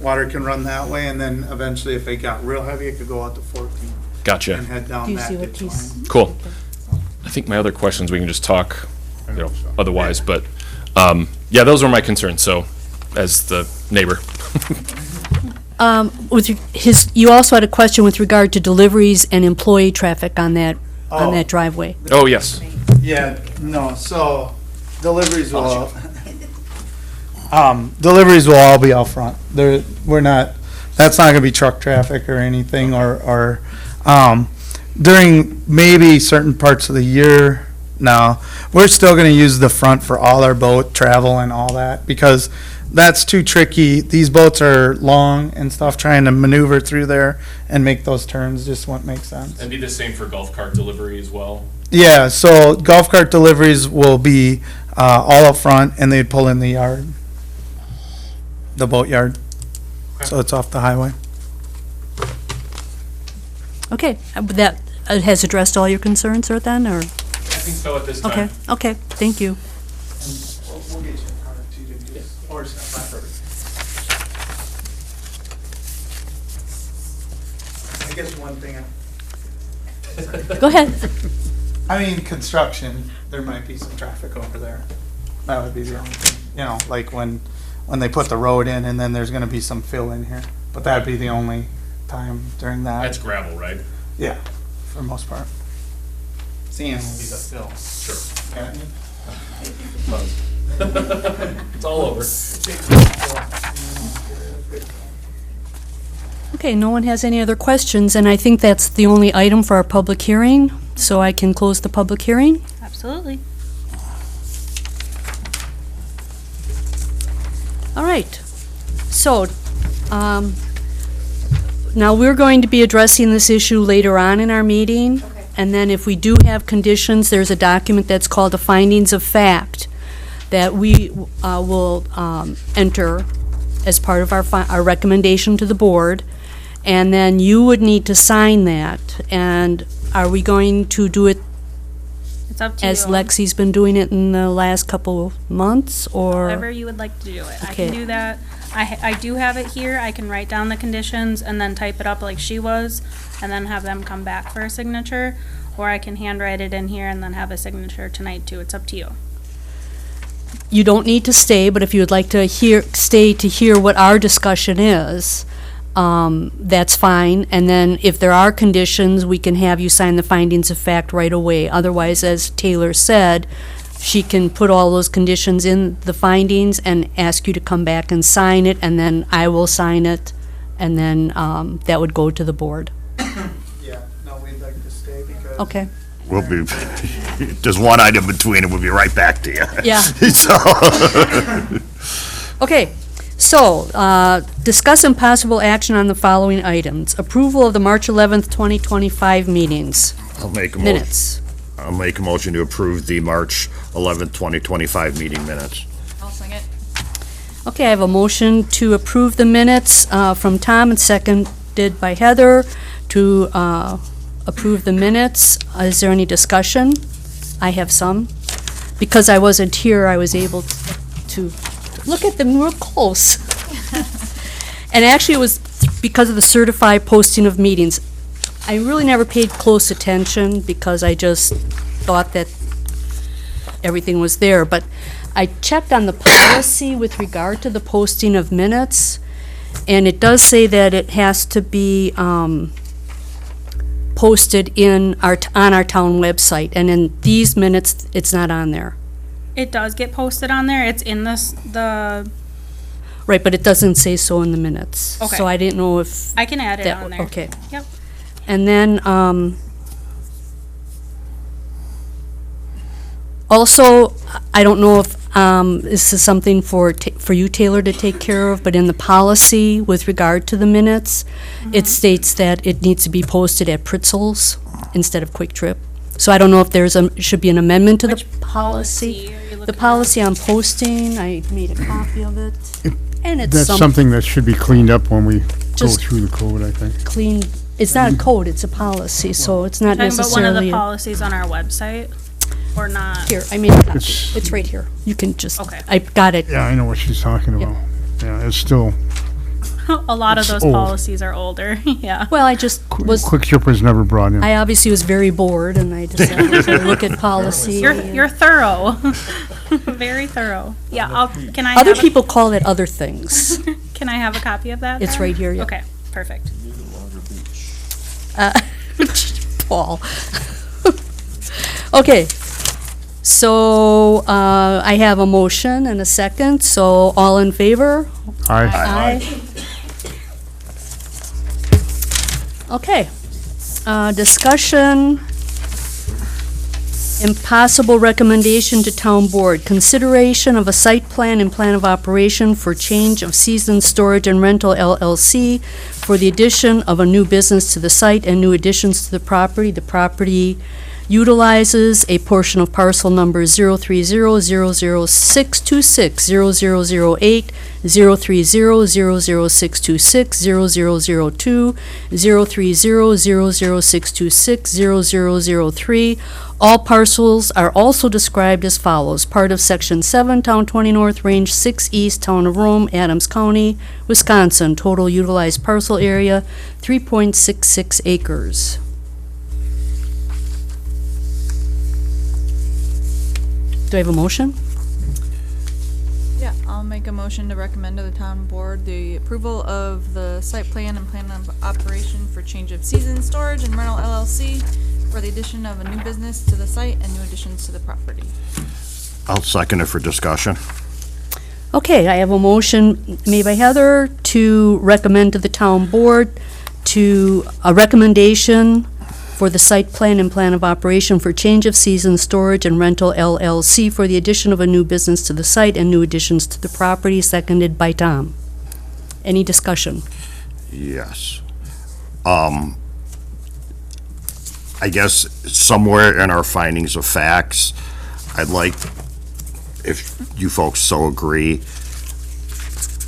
water can run that way, and then eventually if it got real heavy, it could go out to 14 and gotcha. head Do down you see that what ditch he's? line. Cool. I think my other questions we can just talk, otherwise, but yeah, those were my concerns. So, as the neighbor. You also had a question with regard to deliveries and employee traffic on that Oh. driveway. Oh yes. Yeah, no, so deliveries will, deliveries will all be out front. We're not, that's not gonna be truck traffic or anything, or, during maybe certain parts of the year, no. We're still gonna use the front for all our boat travel and all that, because that's too tricky. These boats are long and stuff, trying to maneuver through there and make those turns just won't make sense. And be the same for golf cart delivery as well? Yeah, so golf cart deliveries will be all up front, and they'd pull in the yard, the boat yard. So it's off the highway. Okay, that has addressed all your concerns, or then, or, I think so at this time. okay, okay, thank you. We'll get you a car too, or I guess one thing, Go ahead. I mean, construction, there might be some traffic over there. That would be the only thing, like when they put the road in, and then there's gonna be some fill in here. But that'd be the only time during that. That's gravel, right? Yeah, for the most part. Sand will be the fill. Sure. Yeah. It's all over. Okay, no one has any other questions, and I think that's the only item for our public hearing, so I can close the public hearing. Absolutely. All right. So, now we're going to be addressing this issue later on in our meeting. Okay. And then if we do have conditions, there's a document that's called the findings of fact that we will enter as part of our recommendation to the board. And then you would need to sign that. And are we going to do it It's up to you. as Lexi's been doing it in the last couple of months, or? However you would like to do it. I Okay. can do that. I do have it here. I can write down the conditions and then type it up like she was, and then have them come back for a signature. Or I can handwrite it in here and then have a signature tonight too. It's up to you. You don't need to stay, but if you would like to stay to hear what our discussion is, that's fine. And then if there are conditions, we can have you sign the findings of fact right away. Otherwise, as Taylor said, she can put all those conditions in the findings and ask you to come back and sign it, and then I will sign it, and then that would go to the board. Yeah, no, we'd like to stay because. Okay. We'll be, there's one item between and we'll be right back to you. Yeah. So, Okay, so, discuss and possible action on the following items. Approval of the March 11th, 2025 meetings, I'll make a motion. minutes. I'll make a motion to approve the March 11th, 2025 meeting minutes. I'll sing it. Okay, I have a motion to approve the minutes from Tom and seconded by Heather to approve the minutes. Is there any discussion? I have some. Because I wasn't here, I was able to look at them real close. And actually, it was because of the certified posting of meetings. I really never paid close attention because I just thought that everything was there. But I checked on the policy with regard to the posting of minutes, and it does say that it has to be posted on our town website. And in these minutes, it's not on there. It does get posted on there. It's in the, Right, but it doesn't say so in the minutes. Okay. So I didn't know if I can add it that, on there. okay. Yep. And then, also, I don't know if, this is something for you, Taylor, to take care of, but in the policy with regard to the minutes, it states that it needs to be posted at Pritzl's instead of Quick Trip. So I don't know if should be an amendment to the Which policy. policy are you The looking at? policy on posting, I made a copy of it. And it's That's something that should be cleaned up when we go Just- through the code, I think. clean, it's not a code, it's a policy, so it's not Talking about one of necessarily. the policies on our website, or not? Here, I made a copy. It's- It's right here. You can just, Okay. I got it. Yeah, I know what she's talking about. Yeah, it's still, A lot of It's those old. policies are older, yeah. Well, I just was, Quick Trip was never brought in. I obviously was very bored, and I decided to look at policy. You're thorough. Very thorough. Yeah, can I Other have people call it other things. can I have a copy of that? It's then? right here, yeah. Okay, perfect. Paul. Okay, So, I have a motion and a second, so all in favor? Aye. Okay. Discussion and possible recommendation to town board. Consideration of a site plan and plan of operation for change of season storage and rental LLC for the addition of a new business to the site and new additions to the property. The property utilizes a portion of parcel number 03006260008, 03006260002, 03006260003. All parcels are also described as follows. Part of Section 7, Town 20 North, Range 6 East, Town of Rome, Adams County, Wisconsin. Total utilized parcel area, 3.66 acres. Do I have a motion? Yeah, I'll make a motion to recommend to the town board the approval of the site plan and plan of operation for change of season storage and rental LLC for the addition of a new business to the site and new additions to the property. I'll second it for discussion. Okay, I have a motion made by Heather to recommend to the town board to a recommendation for the site plan and plan of operation for change of season storage and rental LLC for the addition of a new business to the site and new additions to the property, seconded by Tom. Any discussion? Yes. I guess somewhere in our findings of facts, I'd like, if you folks so agree,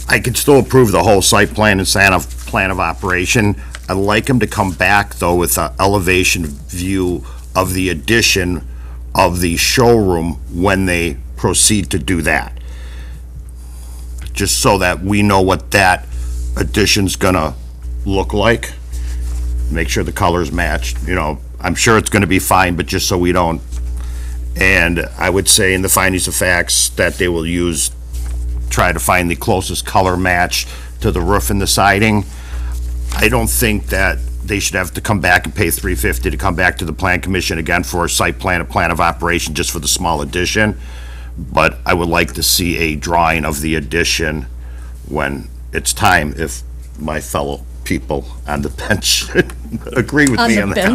I could still approve the whole site plan and plan of operation. I'd like him to come back, though, with an elevation view of the addition of the showroom when they proceed to do that. Just so that we know what that addition's gonna look like. Make sure the colors match, you know, I'm sure it's gonna be fine, but just so we don't. And I would say in the findings of facts that they will try to find the closest color match to the roof and the siding. I don't think that they should have to come back and pay $350 to come back to the plan commission again for a site plan, a plan of operation just for the small addition. But I would like to see a drawing of the addition when it's time, if my fellow people on the bench agree with me on that.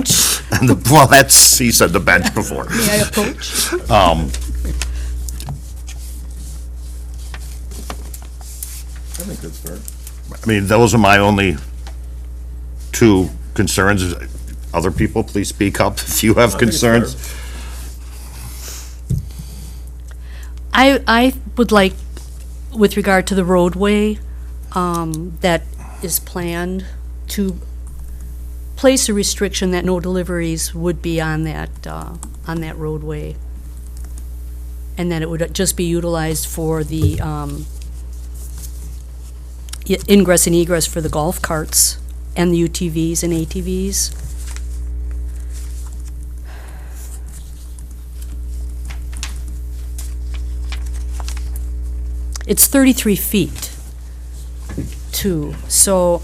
On the bench? Well, he said the bench before. May I approach? I think that's fair. I mean, those are my only two concerns. Other people, please speak up if you have I think it's concerns. I would like, with regard to the roadway, that is planned, to place a restriction that no deliveries would be on that roadway. And that it would just be utilized for the, ingress and egress for the golf carts and the UTVs and ATVs. It's 33 feet, too, so,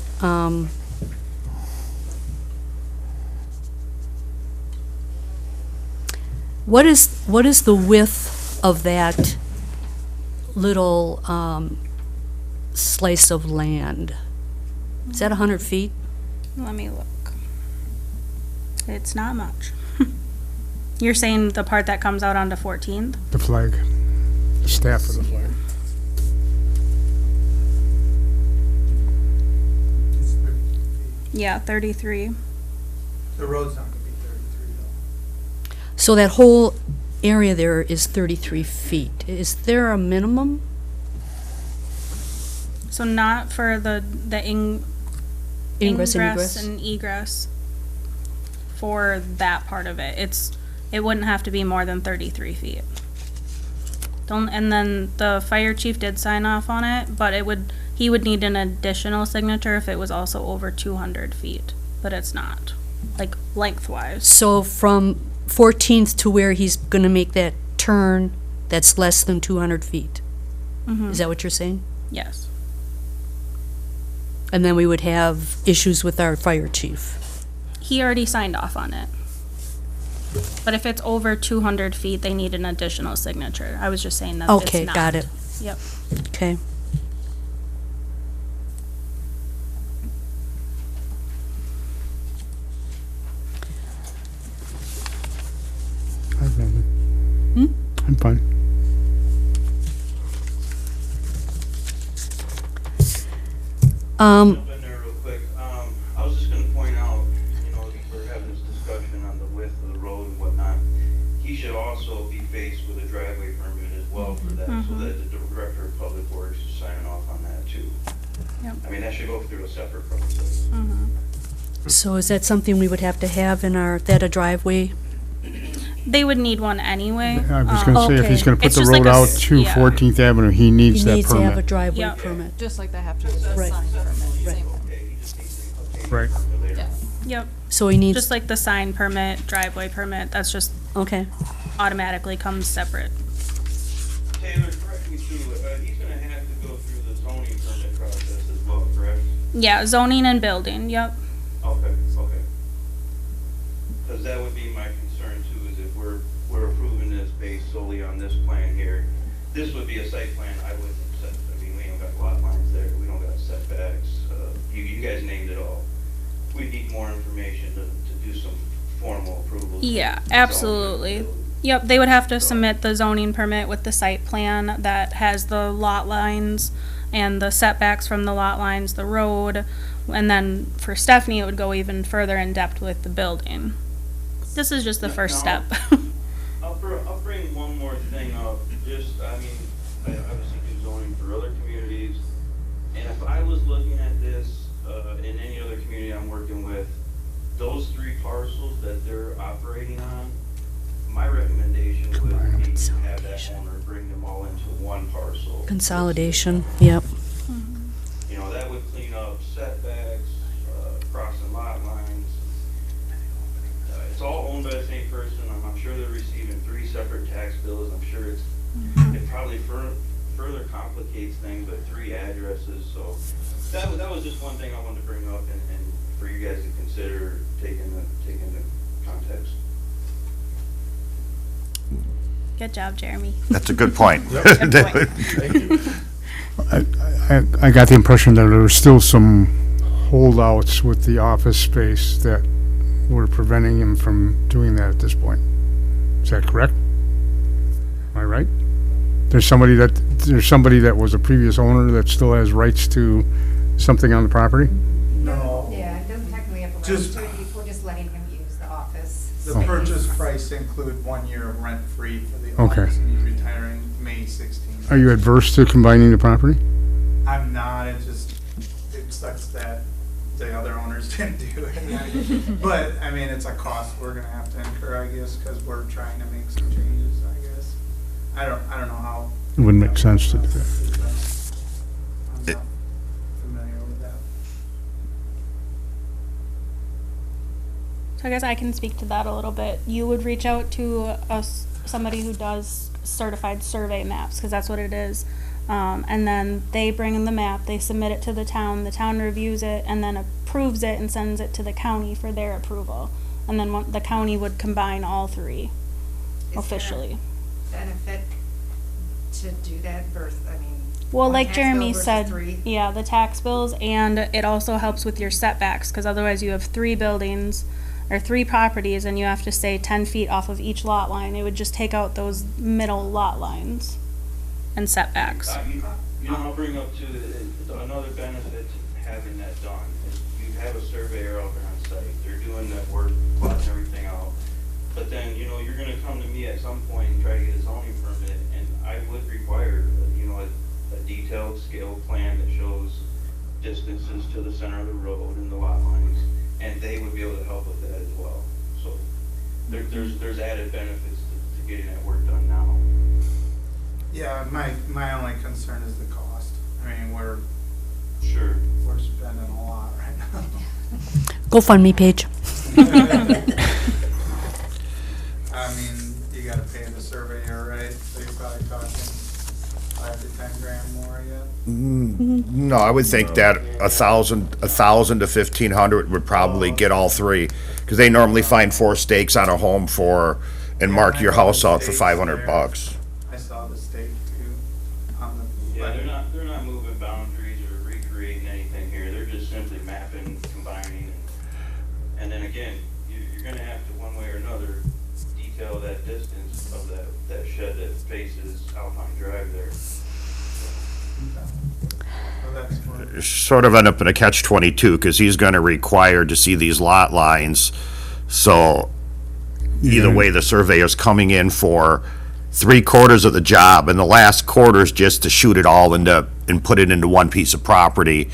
what is the width of that little, slice of land? Is that 100 feet? Let me look. It's not much. You're saying the part that comes out onto 14th? The flag, the staff of the flag. Yeah, 33. The road's not gonna be 33 though. So that whole area there is 33 feet. Is there a minimum? So not for the Ingress and ingress egress? and egress for that part of it. It wouldn't have to be more than 33 feet. And then the fire chief did sign off on it, but he would need an additional signature if it was also over 200 feet, but it's not, like lengthwise. So from 14th to where he's gonna make that turn, that's less than 200 feet? Is that what you're saying? Yes. And then we would have issues with our fire chief. He already signed off on it. But if it's over 200 feet, they need an additional signature. I was just saying that it's not. Okay, got it. Yep. Okay. I'm fine. Jump in there real quick. I was just gonna point out, you know, we're having this discussion on the width of the road and whatnot. He should also be faced with a driveway permit as well for that, so that the director of public works is signing off on that too. Yep. I mean, that should go through a separate process. So is that something we would have to have in our, that a driveway? They would need one anyway. I was gonna say, if he's Okay. gonna put It's the just like road a out s- to yeah. 14th Avenue, he He needs that needs to have a permit. driveway Yeah. permit. Just like they have to with the Right. sign permit, same thing. Okay, he just needs to obtain Right. a permit later. Yeah. Yep. So he needs, Just like the sign permit, driveway permit, that's just okay. automatically comes separate. Taylor, correct me too, he's gonna have to go through the zoning permit process as well, correct? Yeah, zoning and building, yep. Okay, okay. Because that would be my concern too, is if we're approving this based solely on this plan here, this would be a site plan I wouldn't accept. I mean, we don't got lot lines there, we don't got setbacks, you guys named it all. We need more information to do some formal approvals. Yeah, absolutely. Yep, they would have to submit the zoning permit with the site plan that has the lot lines and the setbacks from the lot lines, the road, and then for Stephanie, it would go even further in depth with the building. This is just the first step. I'll bring one more thing up, just, I mean, I obviously do zoning for other communities, and if I was looking at this, in any other community I'm working with, those 3 parcels that they're operating on, my recommendation would be to have that owner bring them all into one parcel. Consolidation, yep. You know, that would clean up setbacks, crossing lot lines. It's all owned by the same person. I'm sure they're receiving 3 separate tax bills. I'm sure it probably further complicates things, but 3 addresses, so that was just one thing I wanted to bring up and for you guys to consider taking the context. Good job, Jeremy. That's a good point. I got the impression that there were still some holdouts with the office space that were preventing him from doing that at this point. Is that correct? Am I right? There's somebody that was a previous owner that still has rights to something on the property? No, Yeah, it doesn't technically have a right Just- to it, we're just letting him use the office. the space. purchase price include 1 year of rent-free for the Okay. office, and he's retiring May 16th. Are you adverse to combining the property? I'm not, it sucks that the other owners didn't do it. But, I mean, it's a cost we're gonna have to incur, I guess, because we're trying to make some changes, I guess. I don't know how. It wouldn't make sense to do that. I'm not familiar with that. So I guess I can speak to that a little bit. You would reach out to somebody who does certified survey maps, because that's what it is. And then they bring in the map, they submit it to the town reviews it, and then approves it and sends it to the county for their approval. And then the county would combine all 3 officially. Benefit to do that versus, I mean. Well, one like tax bill Jeremy versus said, 3. yeah, the tax bills, and it also helps with your setbacks, because otherwise you have 3 buildings or 3 properties and you have to stay 10 feet off of each lot line. It would just take out those middle lot lines and setbacks. You know, I'll bring up too, another benefit to having that done is you have a surveyor out there on site, they're doing that work, plotting everything out. But then, you know, you're gonna come to me at some point and try to get a zoning permit, and I would require, you know, a detailed scale plan that shows distances to the center of the road and the lot lines, and they would be able to help with that as well. So there's added benefits to getting that work done now. Yeah, my only concern is the cost. I mean, we're Sure. spending a lot right now. GoFundMe page. I mean, you gotta pay the surveyor, right? So you're probably talking 5 to 10 grand more yet. No, I would think that 1,000 to 1,500 would probably get all three, because they normally find 4 stakes on a home and mark your house out for $500. I saw the stake too on the. Yeah, they're not moving boundaries or recreating anything here, they're just simply mapping, combining, and then again, you're gonna have to, one way or another, detail that distance of that shed that faces Alpine Drive there. Oh, that's fine. Sort of end up in a catch-22, because he's gonna require to see these lot lines, so either way, the surveyor's coming in for 3/4 of the job, and the last quarter's just to shoot it all and put it into one piece of property.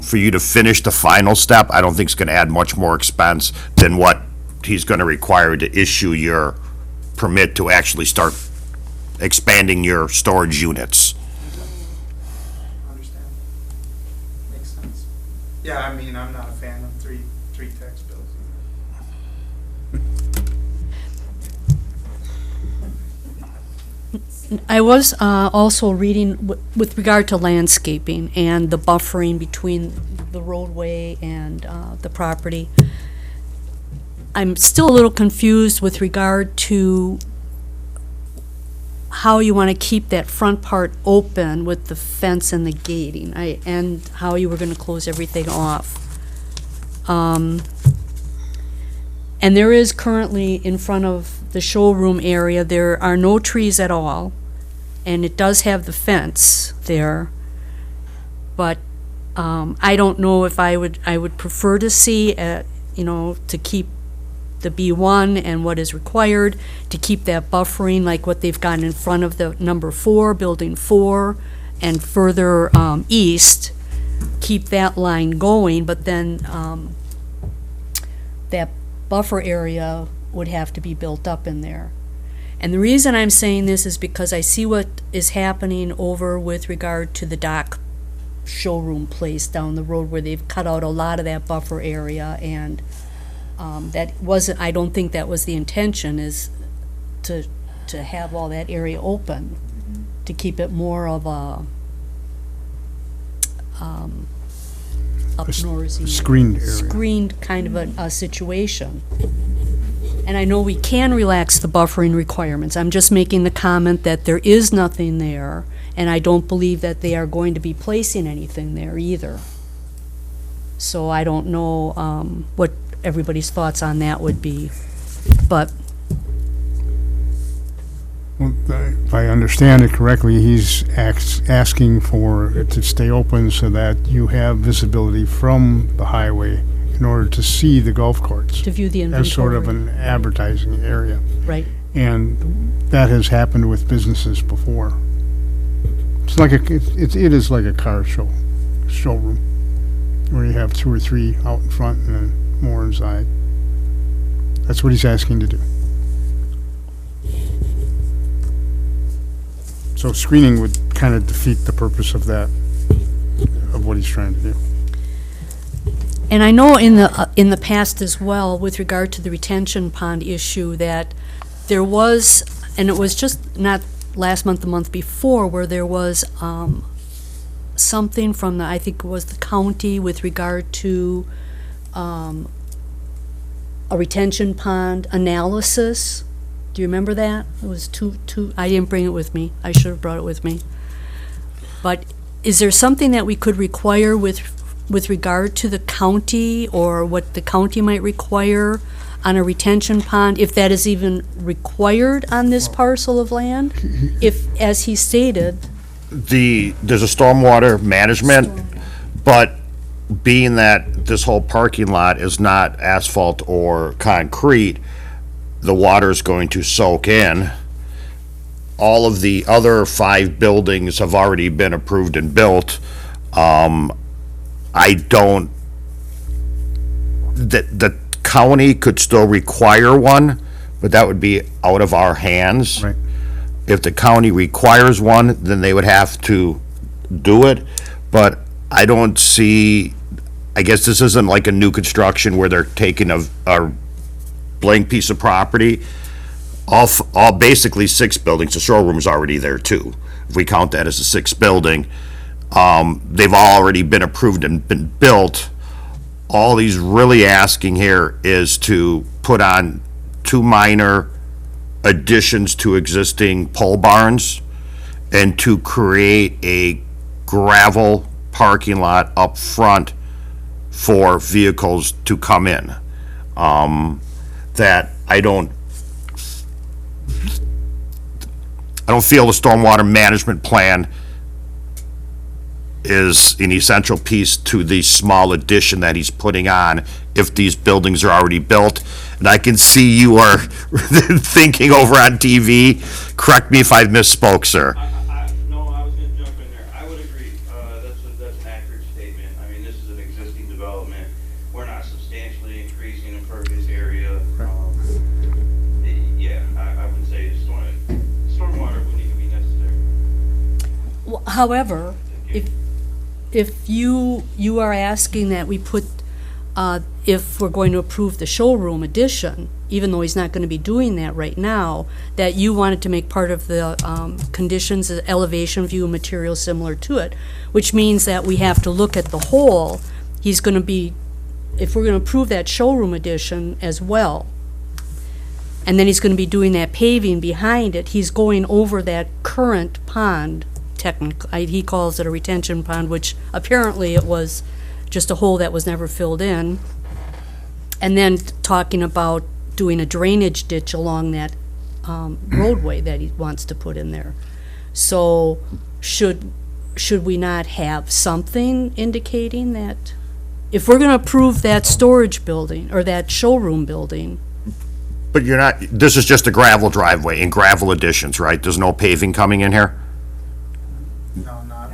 For you to finish the final step, I don't think it's gonna add much more expense than what he's gonna require to issue your permit to actually start expanding your storage units. Understand. Makes sense. Yeah, I mean, I'm not a fan of three tax bills I was also reading with regard to landscaping and the buffering between the roadway and the property. I'm still a little confused with regard to how you want to keep that front part open with the fence and the gating, and how you were going to close everything off. And there is currently in front of the showroom area, there are no trees at all, and it does have the fence there. But I don't know if I would prefer to see, to keep the B1 and what is required, to keep that buffering like what they've got in front of the number 4, building 4, and further east, keep that line going, but then that buffer area would have to be built up in there. And the reason I'm saying this is because I see what is happening over with regard to the Dock showroom place down the road, where they've cut out a lot of that buffer area, and that wasn't, I don't think that was the intention, is to have all that area open, to keep it more of a up-noorsy, screened area. screened kind of a situation. And I know we can relax the buffering requirements. I'm just making the comment that there is nothing there, and I don't believe that they are going to be placing anything there either. So I don't know what everybody's thoughts on that would be, but Well, if I understand it correctly, he's asking for it to stay open so that you have visibility from the highway in order to see the golf courts. to view the inventory. As sort of an advertising area. Right. And that has happened with businesses before. It's like it is like a car showroom, where you have 2 or 3 out in front and then more inside. That's what he's asking to do. So screening would kind of defeat the purpose of that, of what he's trying to do. And I know in the past as well, with regard to the retention pond issue, that there was, and it was just not last month, the month before, where there was something from I think it was the county with regard to a retention pond analysis. Do you remember that? It was I didn't bring it with me. I should have brought it with me. But is there something that we could require with regard to the county, or what the county might require on a retention pond, if that is even required on this parcel of land? If, as he stated, There's a stormwater management, but being that this whole parking lot is not asphalt or concrete, the water's going to soak in. All of the other 5 buildings have already been approved and built. The county could still require one, but that would be out of our hands. Right. If the county requires one, then they would have to do it, but I don't see, I guess this isn't like a new construction where they're taking a blank piece of property. All basically 6 buildings, the showroom's already there too. if we count that as a sixth building. They've already been approved and been built. All he's really asking here is to put on 2 minor additions to existing pole barns and to create a gravel parking lot up front for vehicles to come in. That I don't feel the stormwater management plan is an essential piece to the small addition that he's putting on if these buildings are already built. And I can see you are thinking over on TV. Correct me if I misspoke, sir. No, I was gonna jump in there. I would agree. That's an accurate statement. I mean, this is an existing development. We're not substantially increasing impervious area. Yeah, I would say stormwater wouldn't even be necessary. However, if you are asking that we put, if we're going to approve the showroom addition, even though he's not going to be doing that right now, that you wanted to make part of the conditions, the elevation view material similar to it, which means that we have to look at the whole. He's going to be, if we're going to approve that showroom addition as well, and then he's going to be doing that paving behind it, he's going over that current pond. Technically, he calls it a retention pond, which apparently it was just a hole that was never filled in. And then talking about doing a drainage ditch along that roadway that he wants to put in there. So should we not have something indicating that, if we're gonna approve that storage building or that showroom building? But you're not, this is just a gravel driveway and gravel additions, right? There's no paving coming in here? No, not.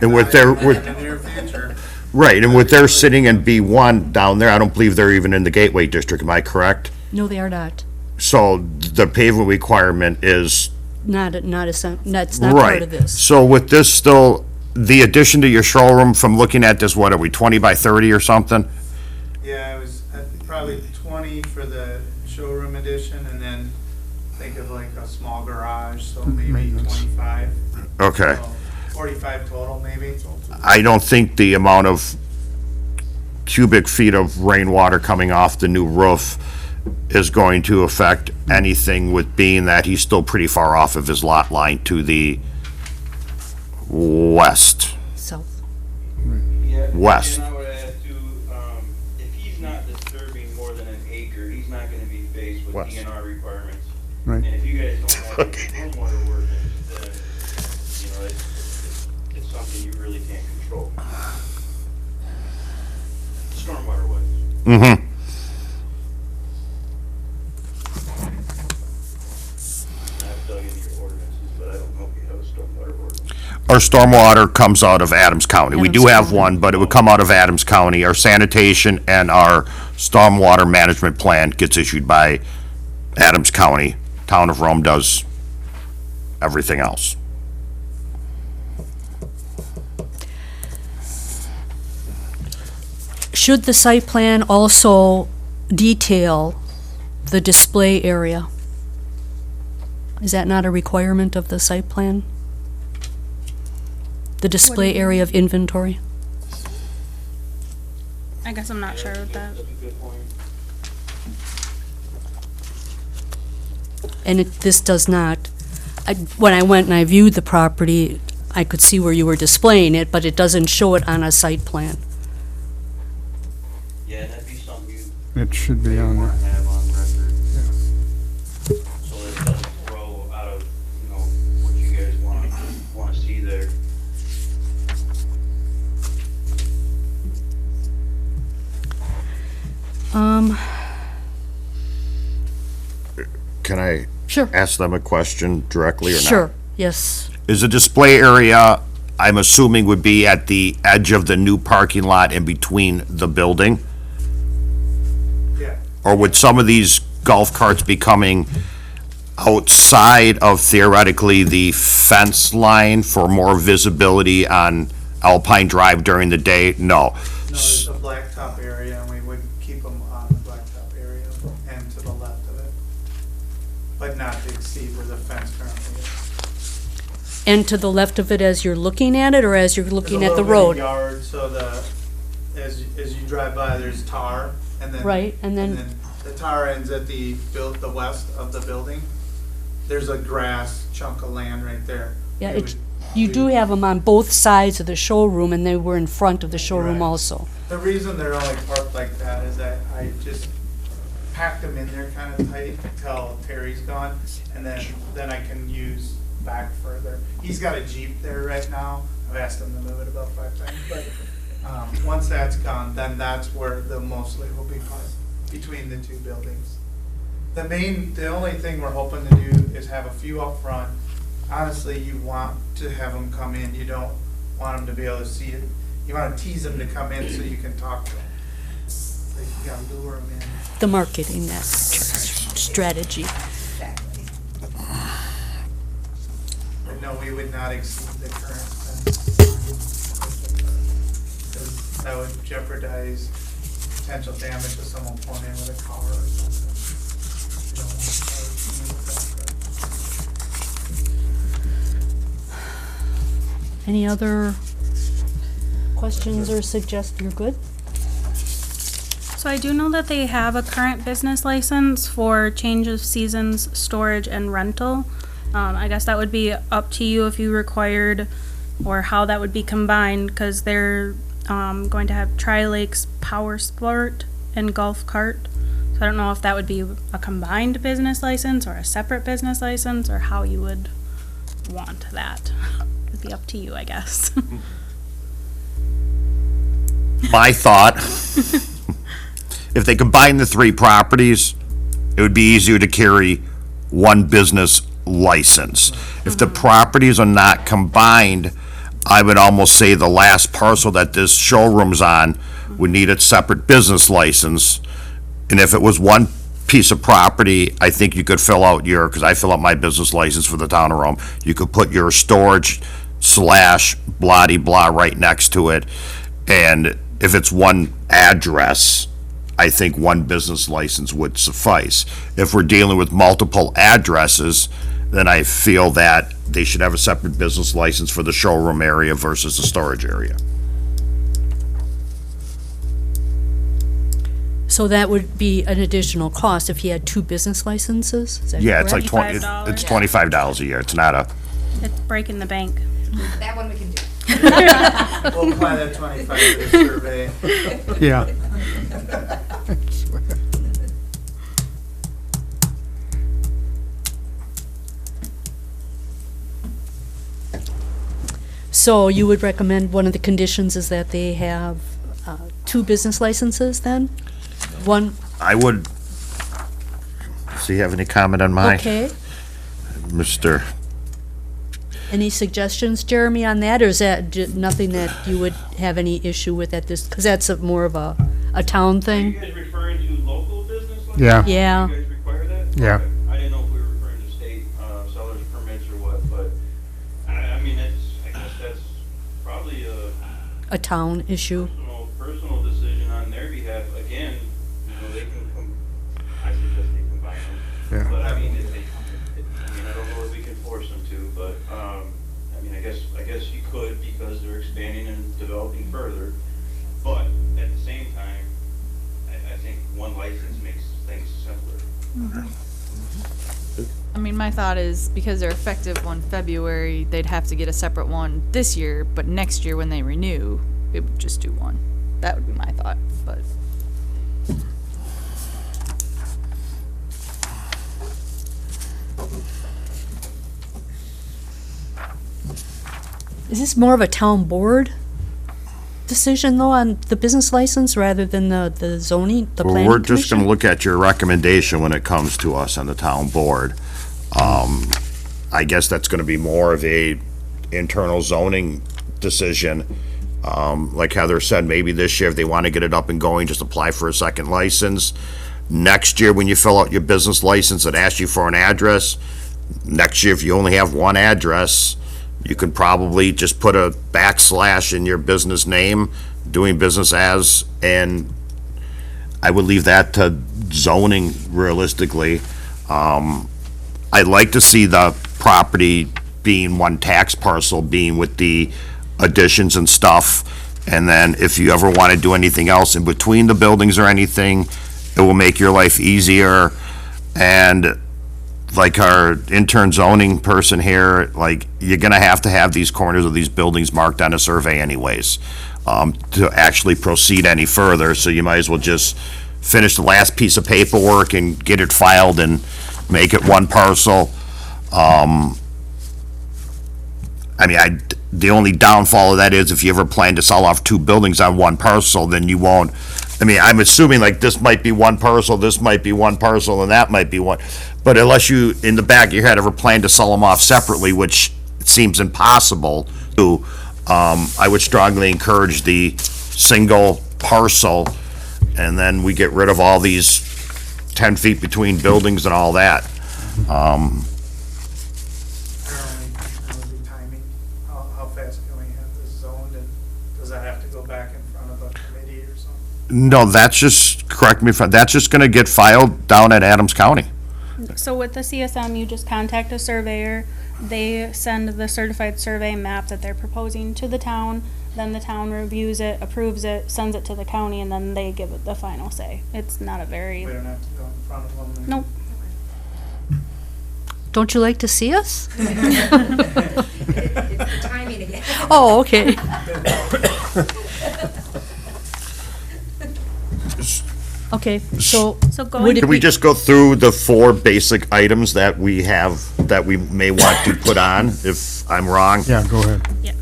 And with their, In the near future. right, and with their sitting in B1 down there, I don't believe they're even in the Gateway District, am I correct? No, they are not. So the pavement requirement is, That's not part of right. this. So with this still, the addition to your showroom, from looking at this, what are we, 20 by 30 or something? Yeah, it was probably 20 for the showroom addition, and then think of like a small garage, so maybe Maintenance. 25. Okay. So 45 total, maybe. I don't think the amount of cubic feet of rainwater coming off the new roof is going to affect anything, with being that he's still pretty far off of his lot line to the west. South. Yeah, West. And I would add too, if he's not disturbing more than an acre, he's not gonna be faced with West. DNR requirements. Right. And if you guys don't have any stormwater ordinance, then, you know, it's something you really can't control. Stormwater wise. Mm-hmm. I've dug into your ordinances, but I don't know if you have a stormwater ordinance. Our stormwater comes out of Adams County. We do Adams have County. one, but it would come out of Adams County. Our sanitation and our stormwater management plan gets issued by Adams County. Town of Rome does everything else. Should the site plan also detail the display area? Is that not a requirement of the site plan? The display area of inventory? I guess I'm not sure with that. That's a good point. And this does not. When I went and I viewed the property, I could see where you were displaying it, but it doesn't show it on a site plan. Yeah, that'd be something you It should be may on want to there. have on record. So it doesn't grow out of, you know, what you guys want to see there. Can I Sure. ask them a question directly or not? Sure, yes. Is the display area, I'm assuming, would be at the edge of the new parking lot in between the building? Yeah. Or would some of these golf carts be coming outside of theoretically the fence line for more visibility on Alpine Drive during the day? No. No, there's a blacktop area, and we would keep them on the blacktop area and to the left of it, but not to exceed where the fence currently is. And to the left of it as you're looking at it, or as you're looking at the road? Yard, so as you drive by, there's tar, and then. Right, and then- The tar ends at the west of the building. There's a grass chunk of land right there. Yeah, We it, would- you do have them on both sides of the showroom, and they were in front of the showroom Right. also. The reason they're only parked like that is that I just packed them in there kind of tight until Terry's gone, and then I can use back further. He's got a Jeep there right now. I've asked him to move it about 5 times, but, once that's gone, then that's where the mostly will be parked, between the two buildings. The only thing we're hoping to do is have a few up front. Honestly, you want to have them come in, you don't want them to be able to see it. You want to tease them to come in so you can talk to them. So you gotta lure them in. The marketing, that strategy. Exactly. But no, we would not exceed the current fence. 'Cause that would jeopardize potential damage of someone pulling in with a car or something. You don't want cars to move that. Any other questions or suggestions? You're good? So I do know that they have a current business license for change of seasons, storage, and rental. I guess that would be up to you if you required, or how that would be combined, because they're going to have Tri-Lakes Power Sport and Golf Cart. So I don't know if that would be a combined business license or a separate business license, or how you would want that. It'd be up to you, I guess. My thought, if they combine the 3 properties, it would be easier to carry one business license. If the properties are not combined, I would almost say the last parcel that this showroom's on would need a separate business license. And if it was one piece of property, I think you could fill out because I fill out my business license for the town of Rome. You could put your storage / blah-de-blah right next to it. And if it's one address, I think one business license would suffice. If we're dealing with multiple addresses, then I feel that they should have a separate business license for the showroom area versus the storage area. So that would be an additional cost if you had 2 business licenses? Is that Yeah, it's like correct? it's $25 a year. It's not a, It's breaking the bank. That one we can do. We'll apply that 25 to the survey. Yeah. So you would recommend one of the conditions is that they have 2 business licenses then? One, I would, so you have any comment on mine? okay. Mr. Any suggestions, Jeremy, on that, or is that nothing that you would have any issue with at this, because that's more of a town Are you thing? guys referring to local business license? Yeah. Yeah. You guys require that? Yeah. Okay. I didn't know if we were referring to state seller's permits or what, but, I mean, I guess that's probably a A town issue? personal decision on their behalf. Again, they can I suggest they combine them. Yeah. But I mean, I don't know if we can force them to, but, I mean, I guess you could, because they're expanding and developing further. But at the same time, I think one license makes things simpler. I mean, my thought is because they're effective 1 February, they'd have to get a separate one this year, but next year when they renew, it would just do one. That would be my thought, but. Is this more of a town board decision, though, on the business license rather than the zoning, the Well, planning we're just gonna commission? look at your recommendation when it comes to us on the town board. I guess that's gonna be more of a internal zoning decision. Like Heather said, maybe this year, if they wanna get it up and going, just apply for a second license. Next year, when you fill out your business license, it asks you for an address. Next year, if you only have one address, you could probably just put a / in your business name, doing business as, and I would leave that to zoning realistically. I'd like to see the property being one tax parcel, being with the additions and stuff. And then if you ever want to do anything else in between the buildings or anything, it will make your life easier. And like our intern zoning person here, like, you're gonna have to have these corners of these buildings marked on a survey anyways, to actually proceed any further, so you might as well just finish the last piece of paperwork and get it filed and make it one parcel. I mean, the only downfall of that is if you ever plan to sell off two buildings on one parcel, then you won't. I mean, I'm assuming like this might be one parcel, this might be one parcel, and that might be one. But unless you, in the back of your head, ever plan to sell them off separately, which seems impossible to, I would strongly encourage the single parcel, and then we get rid of all these 10 feet between buildings and all that. Apparently, that would be timing. How fast can we have this zoned, and does that have to go back in front of a committee or something? No, that's just, correct me if that's just gonna get filed down at Adams County. So with the CSM, you just contact a surveyor. They send the certified survey map that they're proposing to the town. Then the town reviews it, approves it, sends it to the county, and then they give it the final say. It's not a very, We don't have to go in front of them? nope. Don't you like to see us? It's timing again. Oh, okay. Okay, so So would going, it Can we be, just go through the 4 basic items that we have, that we may want to put on, if I'm wrong? Yeah, go ahead. yes,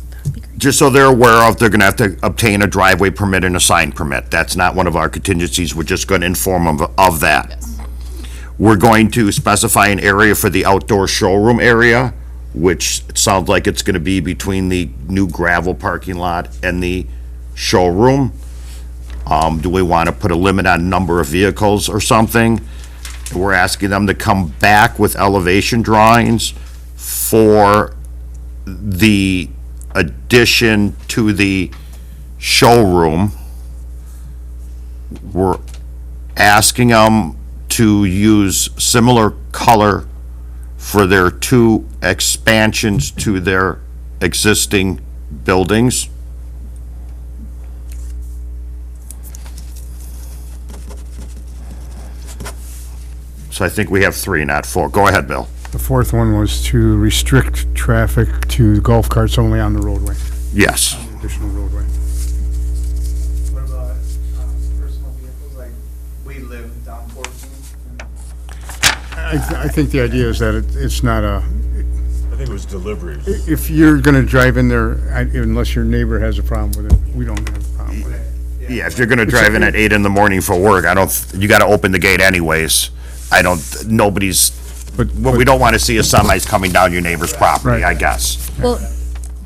that'd be great. Just so they're aware of, they're gonna have to obtain a driveway permit and a sign permit. That's not one of our contingencies, we're just gonna inform them of that. We're going to specify an area for the outdoor showroom area, which it sounds like it's gonna be between the new gravel parking lot and the showroom. Do we want to put a limit on number of vehicles or something? We're asking them to come back with elevation drawings for the addition to the showroom. We're asking them to use similar color for their 2 expansions to their existing buildings. So I think we have 3, not 4. Go ahead, Bill. The fourth one was to restrict traffic to golf carts only on the roadway, Yes. additional roadway. What about personal vehicles, like we live down 14? I think the idea is that it's not a, I think it was deliveries. if you're gonna drive in there, unless your neighbor has a problem with it, we don't have a problem with it. Yeah, if you're gonna drive in at 8 in the morning for work, you gotta open the gate anyways. But What we don't wanna see is semis coming down your neighbor's property, Right. I guess. well,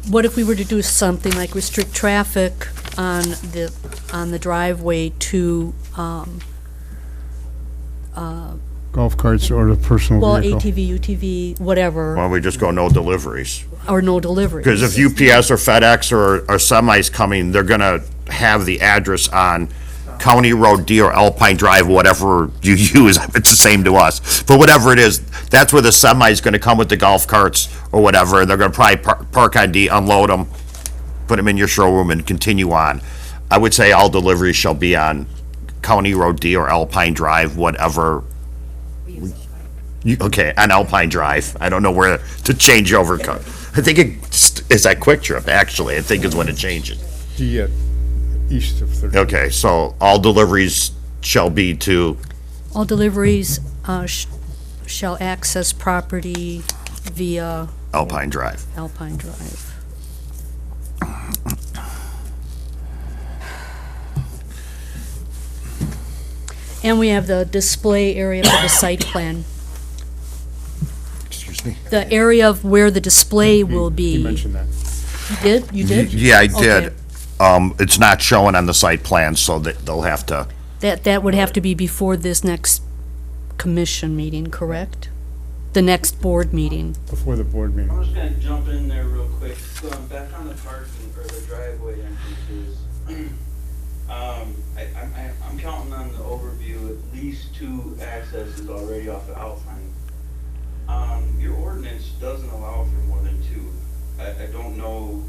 what if we were to do something like restrict traffic on the driveway to, golf carts or the personal well, vehicle. ATV, UTV, whatever, Why don't we just go no deliveries? or no deliveries? Because if UPS or FedEx or semis coming, they're gonna have the address on County Road D or Alpine Drive, whatever you use, it's the same to us. But whatever it is, that's where the semi's gonna come with the golf carts or whatever, and they're gonna probably park on D, unload them, put them in your showroom and continue on. I would say all deliveries shall be on County Road D or Alpine Drive, whatever. Okay, on Alpine Drive. I don't know where to change over. I think it's at Quick Trip, actually. I think is when it changes. D at east of 30. Okay, so all deliveries shall be to, All deliveries shall access property via Alpine Drive. Alpine Drive. And we have the display area for the site plan. Excuse me? The area of where the display will be. You mentioned that. You did? You did? Yeah, I did. Okay. It's not showing on the site plan, so that they'll have to, That would have to be before this next commission meeting, correct? The next board meeting. Before the board meeting. I'm just gonna jump in there real quick. Going back on the parking or the driveway entrances. I'm counting on the overview, at least 2 accesses already off of Alpine. Your ordinance doesn't allow for I don't know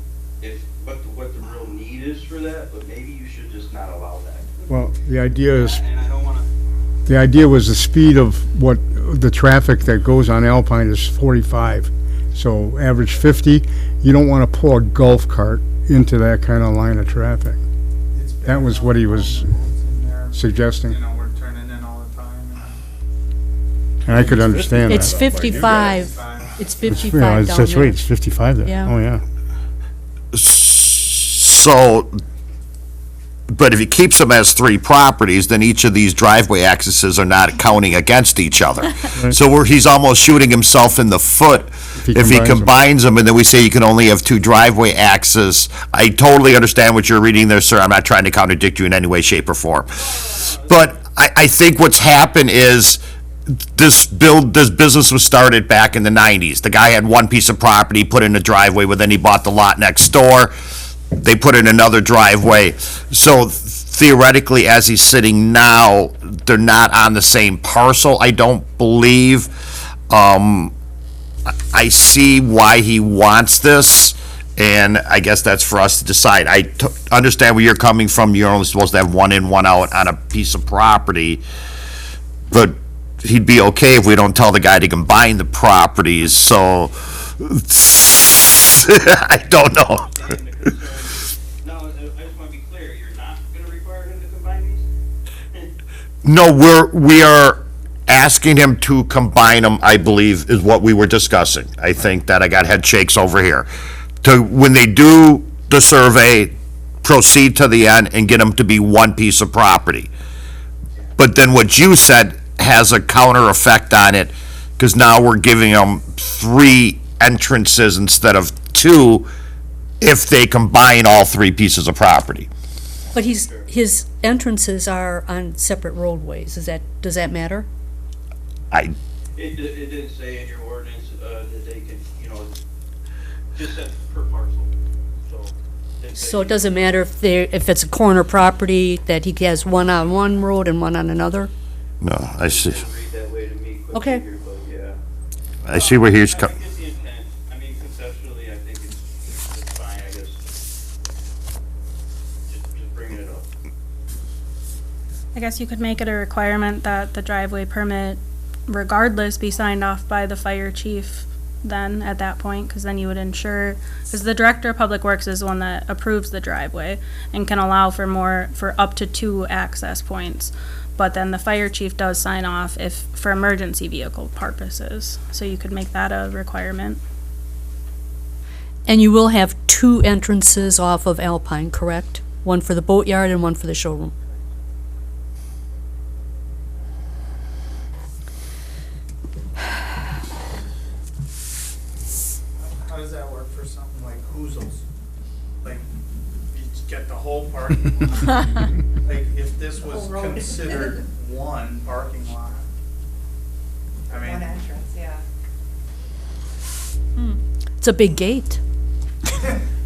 what the real need is for that, but maybe you should just not allow that. Well, the idea is, And I don't wanna, the idea was the speed of what, the traffic that goes on Alpine is 45. So average 50, you don't want to pull a golf cart into that kind of line of traffic. That was what he was suggesting. You know, we're turning in all the time. And I could understand It's that. 55. And It's Yeah, 55 down that's right, there. it's 55 there. Yeah. Oh, yeah. So, but if he keeps them as 3 properties, then each of these driveway accesses are not counting against each other. So he's almost shooting himself in the foot if he combines them, and then we say you can only have 2 driveway access. I totally understand what you're reading there, sir. I'm not trying to contradict you in any way, shape, or form. But I think what's happened is this business was started back in the 90s. The guy had one piece of property, put in a driveway, but then he bought the lot next door. They put in another driveway. So theoretically, as he's sitting now, they're not on the same parcel, I don't believe. I see why he wants this, and I guess that's for us to decide. I understand where you're coming from. You're only supposed to have one in, one out on a piece of property, but he'd be okay if we don't tell the guy to combine the properties, so I don't know. and the concern, no, I just wanna be clear, you're not gonna require him to combine these? No, we are asking him to combine them, I believe, is what we were discussing. I think that I got head shakes over here. When they do the survey, proceed to the end and get them to be one piece of property. But then what you said has a counter effect on it, because now we're giving them 3 entrances instead of 2 if they combine all 3 pieces of property. But his entrances are on separate roadways. Does that matter? I, It didn't say in your ordinance, that they could, just said per parcel, so. didn't say So it doesn't matter if it's a corner property, that he has one on one road and one on another? no, I see, It didn't read that way to me quickly Okay. here, but yeah. I see where he's I coming. get the intent. I mean, conceptually, I think it's fine, I guess. Just bringing it up. I guess you could make it a requirement that the driveway permit regardless be signed off by the fire chief then, at that point, because then you would ensure, because the director of public works is the one that approves the driveway and can allow for up to 2 access points. But then the fire chief does sign off for emergency vehicle purposes, so you could make that a requirement. And you will have 2 entrances off of Alpine, correct? One for the boatyard and one for the showroom. How does that work for something like Hoozles? Like, you get the whole parking lot? Like, if this was considered one parking lot? I mean, entrance, yeah. It's a big gate.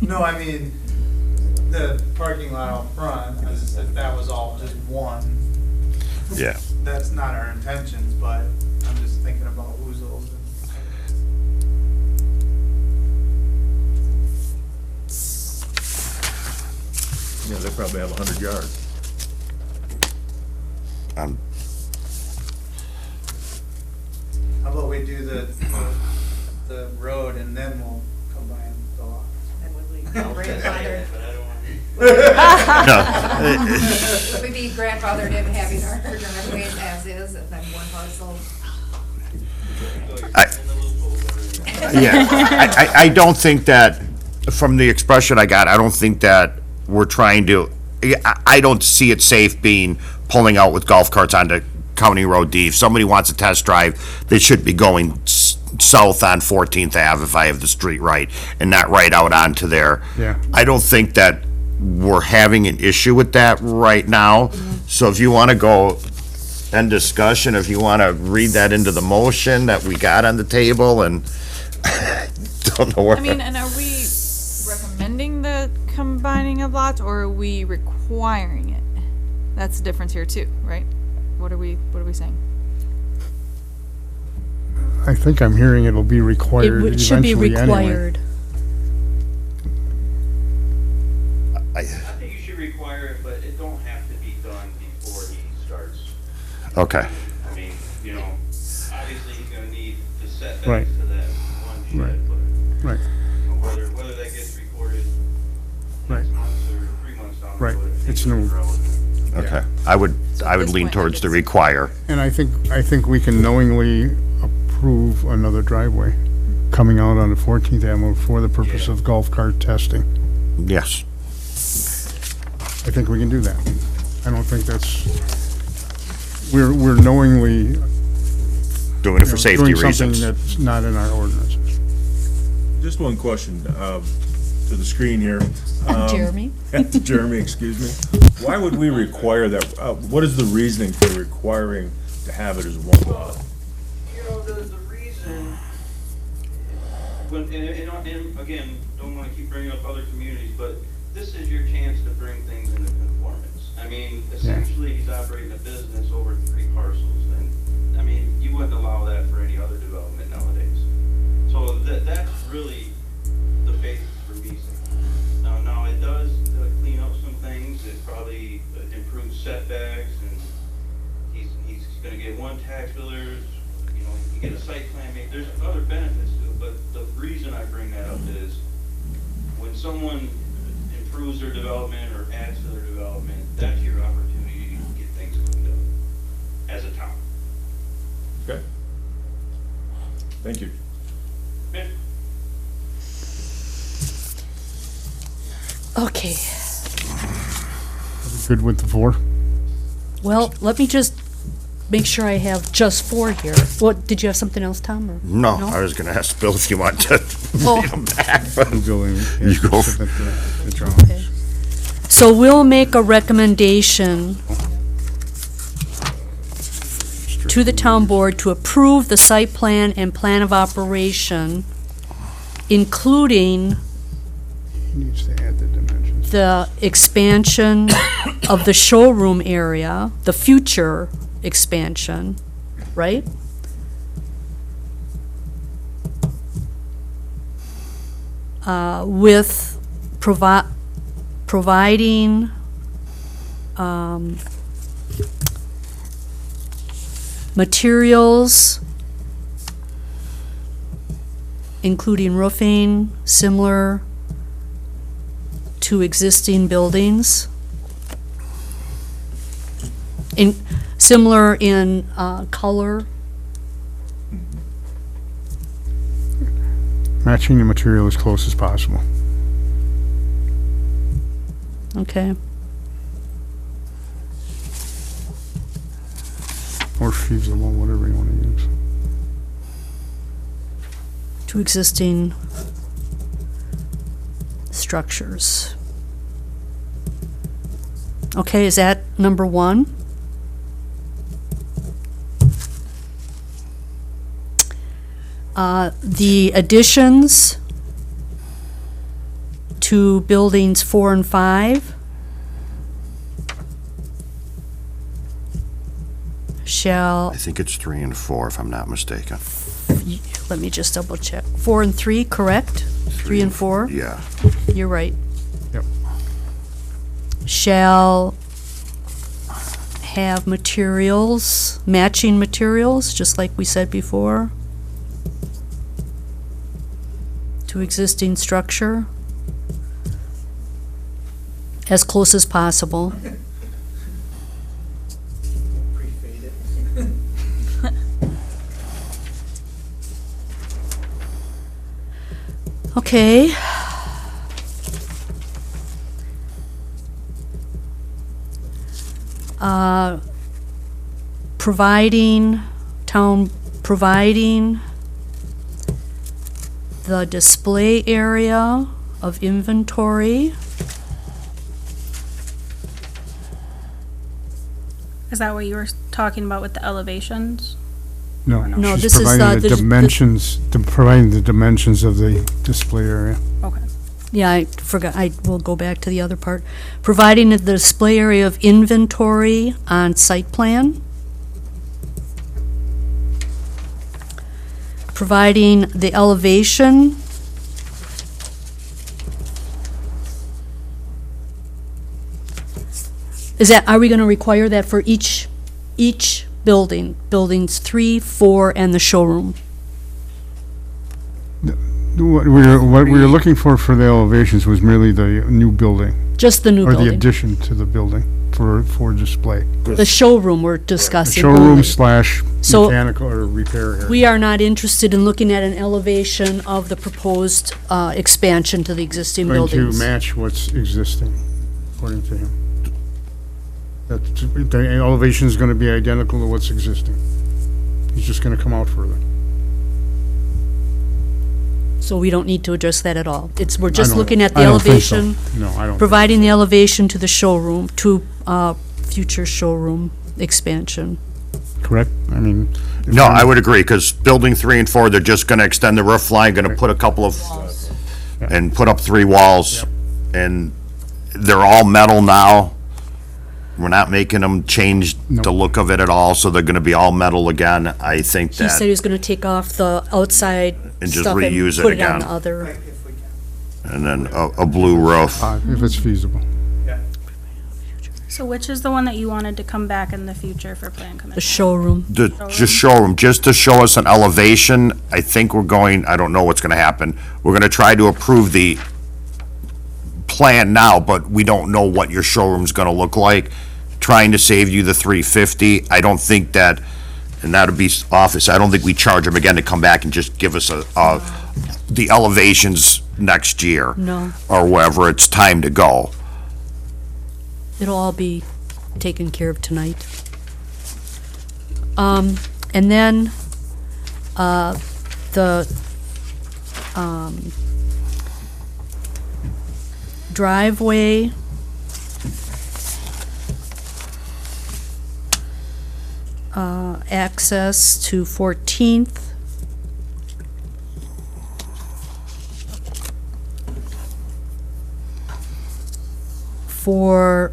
no, I mean, the parking lot out front, as if that was all just one. Yeah. That's not our intentions, but I'm just thinking about Hoozles. Yeah, they probably have 100 yards. How about we do the road and then we'll combine the lots? And would we But grandfather, I don't want. would we be grandfathered in having our driveways as is, and then one parcel? Yeah, I don't think that, from the expression I got, I don't think that we're trying to, I don't see it safe pulling out with golf carts onto County Road D. If somebody wants a test drive, they should be going south on 14th Ave, if I have the street right, and not right out onto there. Yeah. I don't think that we're having an issue with that right now. So if you want to go end discussion, if you want to read that into the motion that we got on the table, and don't know where. I mean, and are we recommending the combining of lots, or are we requiring it? That's the difference here too, right? What are we saying? I think I'm hearing it'll be required It should be eventually anyway. required. Okay, I mean, you know, obviously he's gonna need the Right. setbacks to that one Right. shed, but Right, you know, whether that gets recorded right, 6 months or 3 months down the Right. road, I think It's it's new. irrelevant. okay. I would at this lean point, towards the it's- require. and I think we can knowingly approve another driveway coming out on the 14th Avenue for the purpose of golf cart testing. Yes. I think we can do that. I don't think that's, we're knowingly Doing it for doing safety something reasons. that's not in our ordinances. Just one question, to the screen here. Jeremy? To Jeremy, excuse me. Why would we require that? What is the reasoning for requiring to have it as one lot? You know, the reason, and again, don't wanna keep bringing up other communities, but this is your chance to bring things into conformance. I mean, essentially, he's operating a business over 3 parcels, and, I mean, you wouldn't allow that for any other development nowadays. So that's really the basis for me saying. Now it does clean up some things, it probably improves setbacks, and he's gonna get one tax biller, you know, he can get a site plan made, there's other benefits to it, but the reason I bring that up is when someone improves their development or adds to their development, that's your opportunity to get things cleaned up as a town. Okay. Thank you. Yeah. Okay. Good with the 4? Well, let me just make sure I have just 4 here. What, did you have something else, Tom, or? No, I was gonna ask Bill if you want to Oh. read them back. but- Building. You go. Submit the drawings. So we'll make a recommendation to the town board to approve the site plan and plan of operation, including He needs to add the dimensions. the expansion of the showroom area, the future expansion, right? With providing, materials, including roofing, similar to existing buildings. Similar in color. Matching the material as close as possible. Okay. Or feasible, whatever you want to use. To existing structures. Okay, is that number 1? The additions to buildings 4 and 5 shall, I think it's 3 and 4, if I'm not mistaken. let me just double check. 4 and 3, correct? 3 and 4? Yeah. You're right. Yep. Shall have materials, matching materials, just like we said before, to existing structure, as close as possible. Okay. Providing the display area of inventory. Is that what you were talking about with the elevations? No, No, she's this is, providing the the- dimensions, providing the dimensions of the display area. Okay. Yeah, I forgot, I will go back to the other part. Providing the display area of inventory on site plan. Providing the elevation. Are we gonna require that for each buildings 3, 4, and the showroom. What we were looking for the elevations was merely the new building, Just the new or the building. addition to the building for display. The showroom we're discussing Showroom only. slash So- mechanical or repair area. We are not interested in looking at an elevation of the proposed expansion to the existing Going to buildings. match what's existing, according to him. That the elevation is gonna be identical to what's existing. He's just gonna come out further. So we don't need to address that at all. We're I just don't- looking at the I don't think so. elevation, No, I don't. providing the elevation to the showroom, to future showroom expansion. Correct? I mean. if No, I'm- I would agree, because building 3 and 4, they're just gonna extend the roof line, gonna put a couple of, and put up 3 walls, and they're all metal now. We're not making them change the look of it at all, so they're gonna be all metal again. I think He said he that, was gonna take off the outside And just stuff and reuse it put it on again. the other. and then a blue roof. If it's feasible. So which is the one that you wanted to come back in the future for plan The commission? showroom. Just showroom, just to show us an elevation. I think we're going, I don't know what's gonna happen. We're gonna try to approve the plan now, but we don't know what your showroom's gonna look like. Trying to save you the $350. I don't think that, and that'd be office, I don't think we charge them again to come back and just give us the elevations next year. No. Or wherever it's time to go. It'll all be taken care of tonight. And then, the, driveway. Access to 14th. For,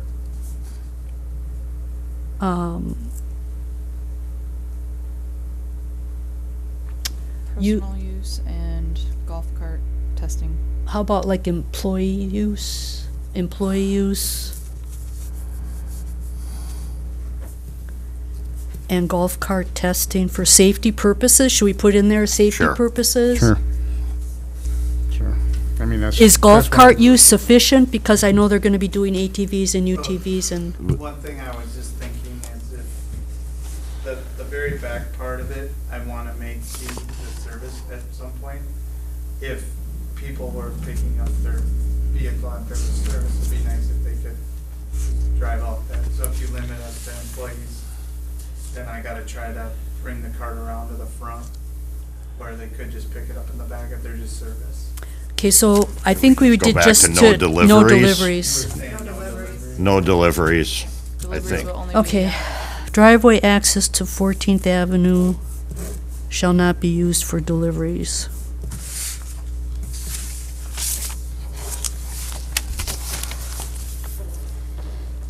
You- Personal use and golf cart testing. how about like employee use? And golf cart testing for safety purposes? Should we put in there safety Sure. purposes? Sure. Sure. I mean, that's. Is golf that's what- cart use sufficient? Because I know they're gonna be doing ATVs and UTVs and, One thing I was just thinking is if the very back part of it, I wanna make the service at some point. If people were picking up their vehicle after the service, it'd be nice if they could drive out that. So if you limit us to employees, then I gotta try to bring the cart around to the front where they could just pick it up in the back if they're just service. okay, so I think we Go did back just to to. no No deliveries. deliveries. No deliveries. Deliveries think. will only be Okay. Driveway access to 14th Avenue shall not be used for deliveries.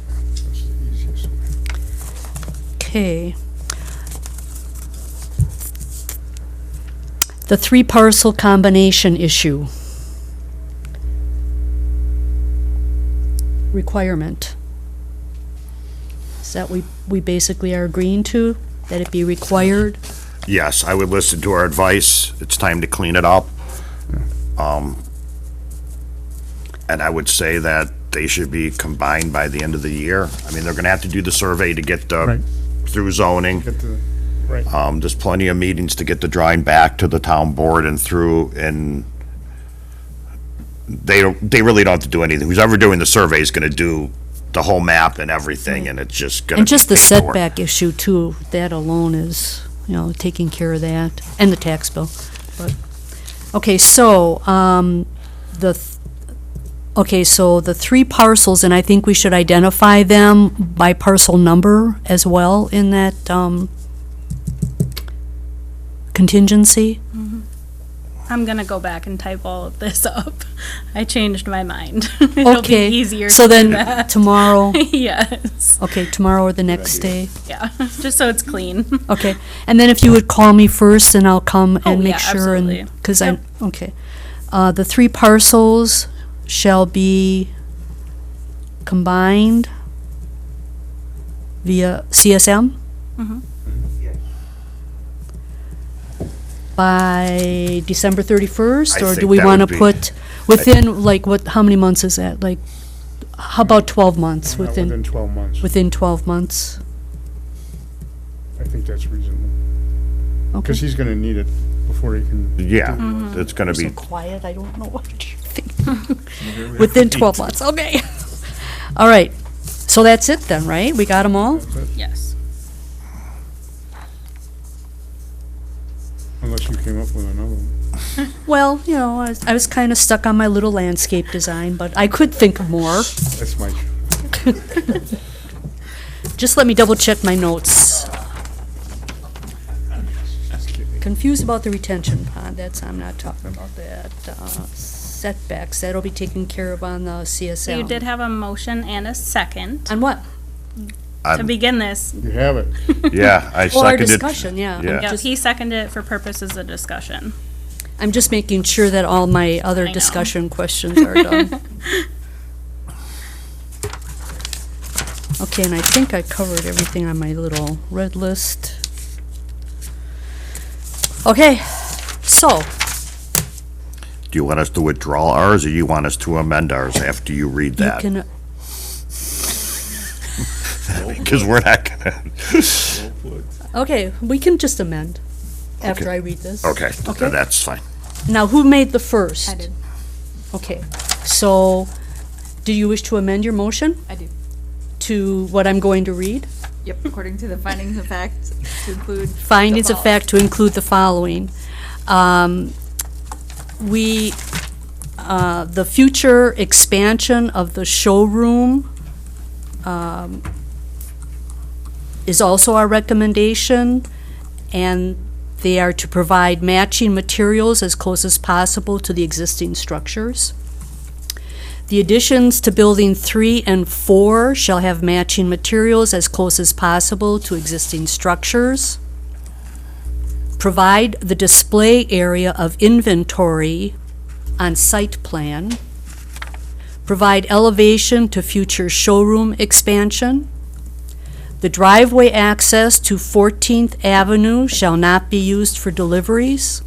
That's the easiest way. Okay. The 3-parcel combination issue. Requirement. Is that we basically are agreeing to, that it be required? Yes, I would listen to our advice. It's time to clean it up. And I would say that they should be combined by the end of the year. I mean, they're gonna have to do the survey to get Right. through zoning. Get the, right. There's plenty of meetings to get the drawing back to the town board and through, and they really don't have to do anything. Who's ever doing the survey is gonna do the whole map and everything, and it's just gonna And just be the paperwork. setback issue too, that alone is, taking care of that, and the tax bill, but, okay, so, so the 3 parcels, and I think we should identify them by parcel number as well in that, contingency. I'm gonna go back and type all of this up. I changed my mind. It'll Okay, be easier so to do then that. tomorrow, Yes, okay, tomorrow or the next day, yeah, just so it's clean. okay. And then if you would call me first, and I'll come Oh, and yeah, make sure, and, absolutely. because Yep. okay. The 3 parcels shall be combined via CSM? by December 31st? I Or do think we that want to would be- put, within, like, what, how many months is that? Like, how about 12 months? Within 12 months. Within 12 months? I think that's reasonable. Okay. Because he's gonna need it before he can. Yeah, it's gonna So be, quiet, I don't know what you think. Within 12 months, okay. All right, so that's it then, right? We got them all? Yes. Unless you came up with another one. Well, you know, I was kind of stuck on my little landscape design, but I could think of more. That's my, Just let me double check my notes. Confused about the retention pond, I'm not talking about that. Setbacks, that'll be taken care of on the CSM. So you did have a motion and a second On what? to begin this. you have it. yeah, I Well, our seconded. discussion, yeah. Yeah. Yeah, he seconded it for purposes of discussion. I'm just making sure that all my other I know. discussion questions are done. Okay, and I think I covered everything on my little red list. Okay, so, Do you want us to withdraw ours, or you want us to amend ours after you read you that? can, Because we're not gonna, okay, we can just amend after Okay. I read this. okay, Okay. that's fine. Now, who made the first? I did. Okay, so, do you wish to amend your motion I do. to what I'm going to read? Yep, according to the findings of fact, to include. Findings the of fact to include the following. The future expansion of the showroom is also our recommendation, and they are to provide matching materials as close as possible to the existing structures. The additions to Building 3 and 4 shall have matching materials as close as possible to existing structures. Provide the display area of inventory on site plan. Provide elevation to future showroom expansion. The driveway access to 14th Avenue shall not be used for deliveries.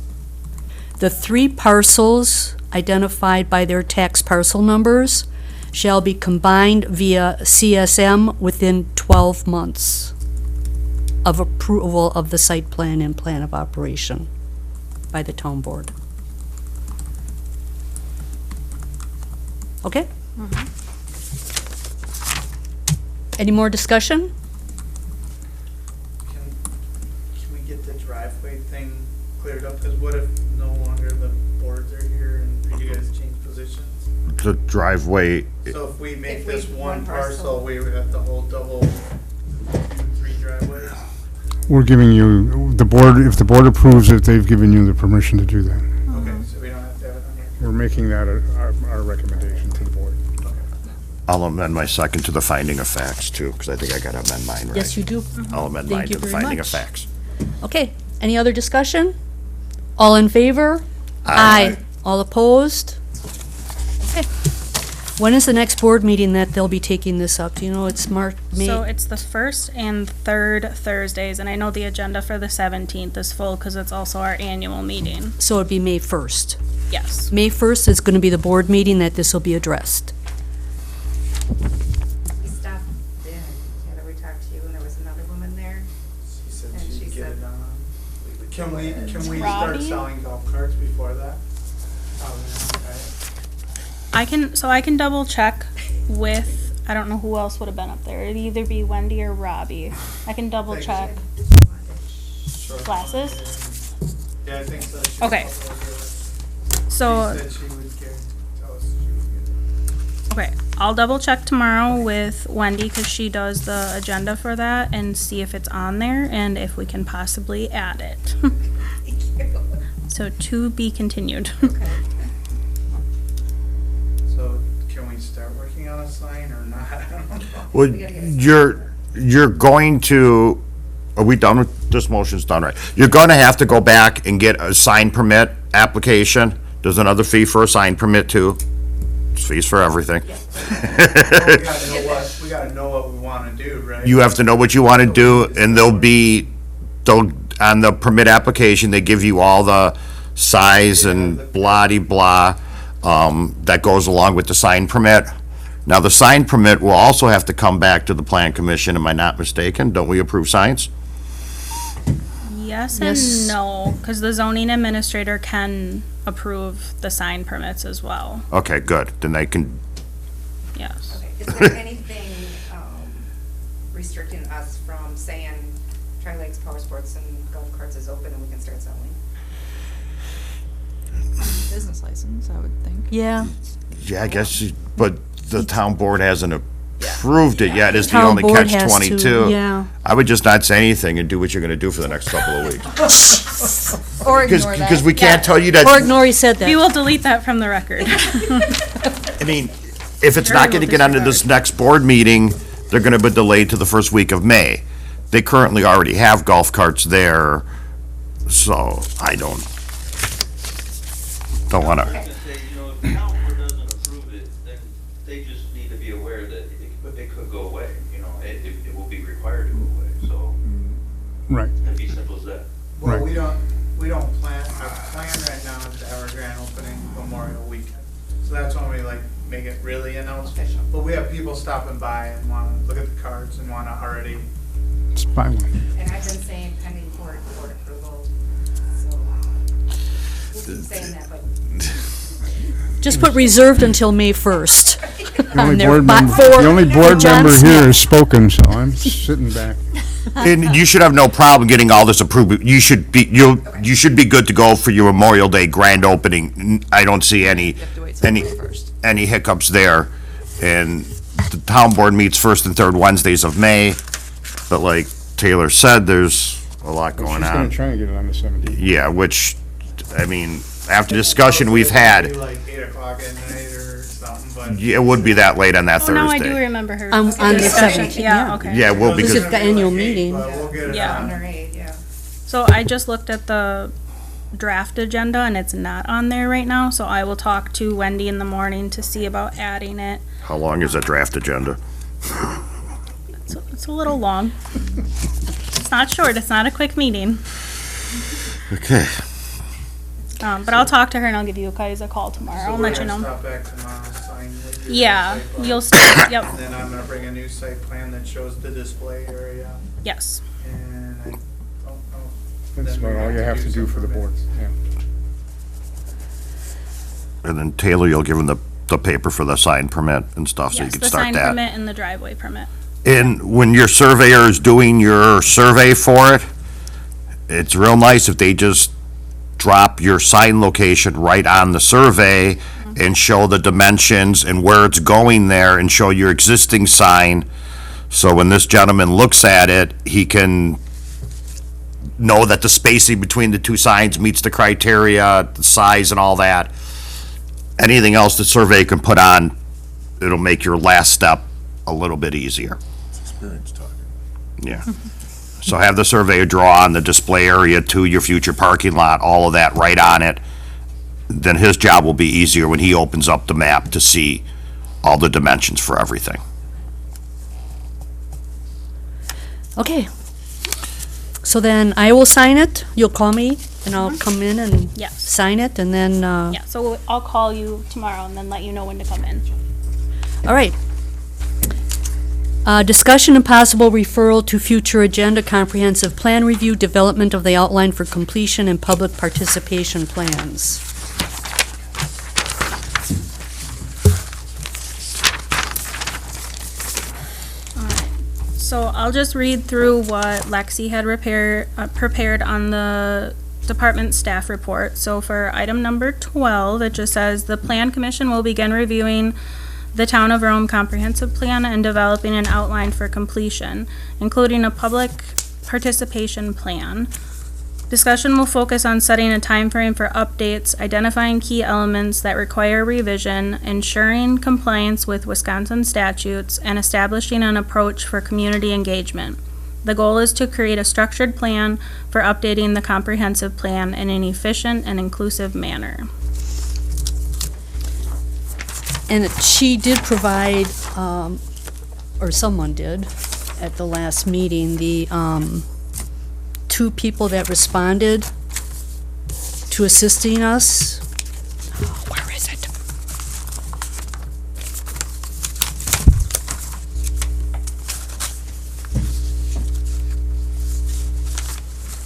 The 3 parcels identified by their tax parcel numbers shall be combined via CSM within 12 months of approval of the site plan and plan of operation by the town board. Okay? Any more discussion? Can we get the driveway thing cleared up? Because what if no longer the boards are here and you guys change positions? The driveway, So if we make If we- this one one parcel. parcel, we would have to hold double, do 3 driveways? We're giving you, the board, if the board approves it, they've given you the permission to do that. Okay, so we don't have to have it on here? We're making that our recommendation to the board. I'll amend my second to the finding of facts too, because I think I gotta amend mine, right? Yes, you do. I'll amend Thank mine you to the very finding of much. facts. Okay, any other discussion? All in favor? Aye. All opposed? Okay. When is the next board meeting that they'll be taking this up? Do you know, it's May? So it's the first and third Thursdays, and I know the agenda for the 17th is full because it's also our annual meeting. So it'd be May 1st. Yes. May 1st is gonna be the board meeting that this will be addressed. We stopped in, Taylor, we talked to you, and there was another woman there. She said And she'd she get said- it on. Can we start Robbie? selling golf carts before that? Okay. I can double check with, I don't know who else would have been up there. It'd either be Wendy or Robbie. I can double Thank check. Sure. Glasses? Yeah, I think so. She Okay. was over here. So. She said she would tell us she was good. Okay, I'll double check tomorrow with Wendy because she does the agenda for that and see if it's on there and if we can possibly add it. So to be continued. So can we start working on a sign or not? I don't know. Well, you're going to, are we done with, this motion's done, right? You're gonna have to go back and get a sign permit application. There's another fee for a sign permit too. There's fees for everything. We gotta know what we wanna do, right? You have to know what you wanna do, and they'll on the permit application, they give you all the size and blah-de-blah, that goes along with the sign permit. Now, the sign permit will also have to come back to the Plan Commission, am I not mistaken? Don't we approve signs? Yes Yes. and no, because the zoning administrator can approve the sign permits as well, Okay, good, then they can, yes. Okay, is there anything restricting us from saying Tri-Lakes Power Sports and Golf Carts is open and we can start selling? Business license, I would think. Yeah. yeah, I guess, but the town board hasn't approved it yet, is the Town only board has to, catch-22. yeah. I would just not say anything and do what you're gonna do for the next couple of weeks. Or ignore that. Because we can't tell you Or that, ignore he said We that. will delete that from the record. I mean, if it's not gonna get onto this next board meeting, they're gonna be delayed to the first week of May. They currently already have golf carts there, so I don't wanna, I was gonna say, you know, if the town board doesn't approve it, then they just need to be aware that it could go away, you know, it will be required to go away, so Right. it'd be simple as that. Well, Right. we don't plan, our plan right now is to have our grand opening Memorial Weekend. So that's when we like make it really announced. Official. But we have people stopping by and wanna look at the cards and wanna already, It's fine. And I've been saying pending board approval, so we'll keep saying that, but Just put reserved until May 1st. The only There, board but member, for- the only for board John member Smith. here has spoken, so I'm sitting back. and you should have no problem getting all this approved. You should be good to go for your Memorial Day grand opening. I don't see any, You have to wait till any, May 1st. any hiccups there. And the town board meets first and third Wednesdays of May, but like Taylor said, there's a lot She's going gonna on. try and get it on the 17th. Yeah, which, I mean, after discussion we've had, like 8 o'clock at night or something, but. it would be that late on that Oh, now I do Thursday. remember her. On the discussion. 17th, Yeah, yeah. okay. Yeah, well, This because, is the annual meeting. But we'll get it Yeah. on. or eight, yeah. So I just looked at the draft agenda and it's not on there right now, so I will talk to Wendy in the morning to see about adding it. how long is that draft agenda? It's a little long. It's not short, it's not a quick meeting. Okay. But I'll talk to her and I'll give you guys a call tomorrow. I'll let you know. Stop back tomorrow, sign the Yeah, site plan. you'll start, yep, And then I'm gonna bring a new site plan that shows the display area, yes. and I don't know. That's Then we about all you have to do some for the board, permits. yeah. And then Taylor, you'll give him the paper for the sign permit and stuff, so you Yes, can the start sign that. permit and the driveway permit. And when your surveyor is doing your survey for it, it's real nice if they just drop your sign location right on the survey and show the dimensions and where it's going there and show your existing sign. So when this gentleman looks at it, he can know that the spacing between the two signs meets the criteria, the size and all that. Anything else the survey can put on, it'll make your last step a little bit easier. Experience talking. Yeah. So have the surveyor draw on the display area to your future parking lot, all of that right on it. Then his job will be easier when he opens up the map to see all the dimensions for everything. Okay. So then I will sign it, you'll call me, and I'll come in and Yes. sign it, and then, Yeah, so I'll call you tomorrow and then let you know when to come in. all right. Discussion and possible referral to future agenda, comprehensive plan review, development of the outline for completion and public participation plans. So I'll just read through what Lexi had prepared on the department staff report. So for item number 12, it just says, "The Plan Commission will begin reviewing the Town of Rome Comprehensive Plan and developing an outline for completion, including a public participation plan. Discussion will focus on setting a timeframe for updates, identifying key elements that require revision, ensuring compliance with Wisconsin statutes, and establishing an approach for community engagement. The goal is to create a structured plan for updating the comprehensive plan in an efficient and inclusive manner." And she did provide, or someone did, at the last meeting, two people that responded to assisting us. Where is it?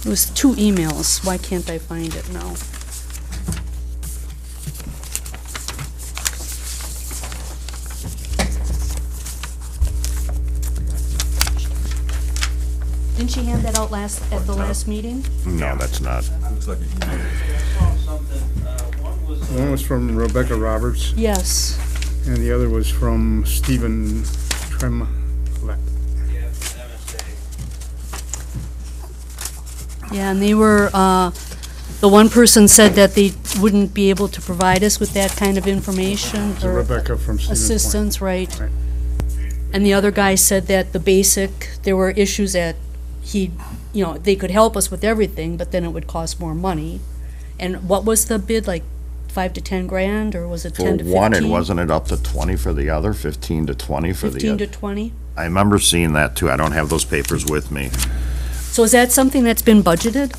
It was 2 emails. Why can't I find it now? Didn't she hand that out at the last meeting? No, that's not. Looks like an email. I saw something, one was, One was from Rebecca Roberts, Yes. and the other was from Stephen Tremlett. yeah, from MSA. Yeah, and they were, the one person said that they wouldn't be able to provide us with that kind of information So or Rebecca from Stevens Point. assistance, right? Right. And the other guy said that there were issues that they could help us with everything, but then it would cost more money. And what was the bid, like 5 to 10 grand, or was it For 10 to 15? one, it wasn't it up to 20 for the other, 15 to 20 for the 15 other? to 20? I remember seeing that too. I don't have those papers with me. So is that something that's been budgeted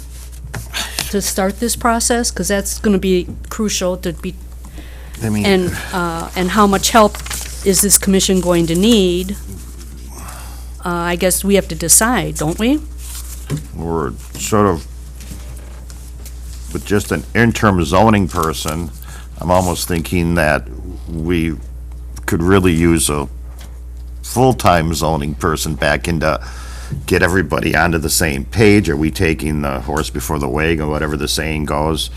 to start this process? Because that's going to be crucial to be, I mean, and how much help is this commission going to need? I guess we have to decide, don't we? we're sort of, with just an interim zoning person, I'm almost thinking that we could really use a full-time zoning person back in to get everybody onto the same page. Are we taking the horse before the wagon, or whatever the saying goes?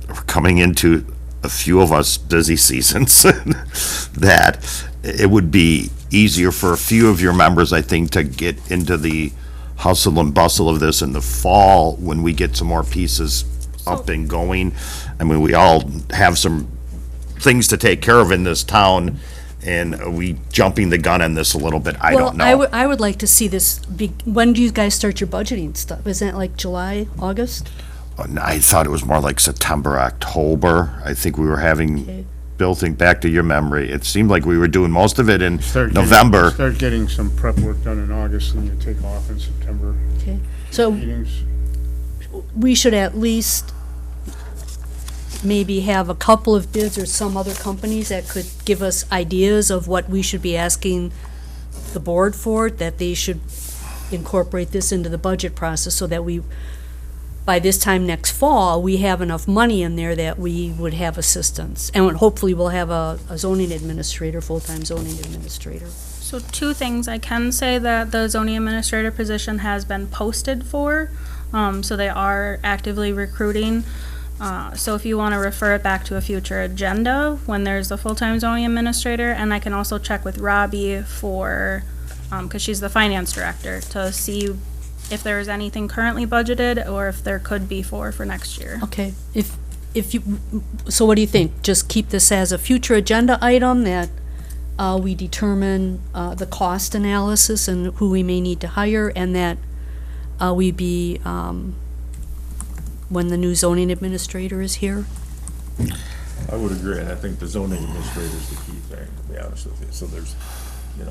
We're coming into a few of us busy seasons that it would be easier for a few of your members, I think, to get into the hustle and bustle of this in the fall when we get some more pieces up and going. I mean, we all have some things to take care of in this town, and are we jumping the gun on this a little bit? I don't know. Well, I would like to see this when do you guys start your budgeting stuff? Isn't it like July, August? I thought it was more like September, October. I think we were having, Okay. Bill, think back to your memory. It seemed like we were doing most of it in Start getting some prep work done in August, and you take off in September Okay. So meetings. we should at least maybe have a couple of bids or some other companies that could give us ideas of what we should be asking the board for, that they should incorporate this into the budget process so that we, by this time next fall, we have enough money in there that we would have assistance. And hopefully we'll have a zoning administrator, full-time zoning administrator. So 2 things. I can say that the zoning administrator position has been posted for, so they are actively recruiting. So if you want to refer it back to a future agenda when there's a full-time zoning administrator, and I can also check with Robbie for, because she's the finance director, to see if there is anything currently budgeted or if there could be for next year. Okay, so what do you think? Just keep this as a future agenda item that we determine the cost analysis and who we may need to hire, and that we be, when the new zoning administrator is here? I would agree, and I think the zoning administrator is the key thing, to be honest with you. So there's,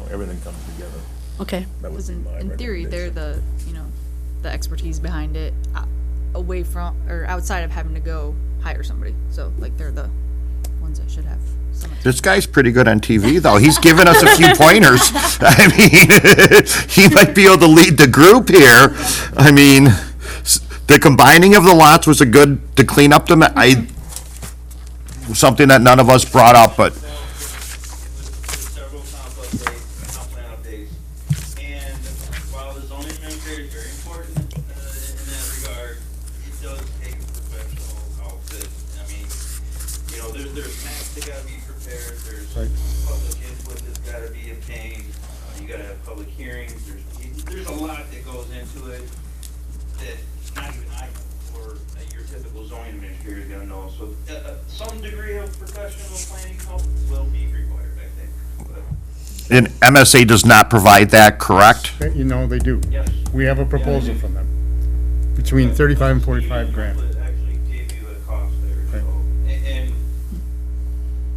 everything comes together. Okay, That would Because be my in theory, they're recommendation. the expertise behind it, away from, or outside of having to go hire somebody. So like they're the ones that should have someone. This guy's pretty good on TV, though. He's given us a few pointers. I mean, he might be able to lead the group here. I mean, the combining of the lots was to clean up something that none of us brought up, but Several comp plan updates. And while the zoning administrator is very important in that regard, it does take a professional outfit. I mean, there's maps that gotta be prepared, there's public input that's gotta be obtained, you gotta have public hearings, there's a lot that goes into it that not even I know, or your typical zoning administrator is gonna know. So, some degree of professional planning help will be required, I think, but. and MSA does not provide that, correct? They do. Yes. We have a proposal from them, between 35 and 45 grand. It actually gave you a cost there, so, and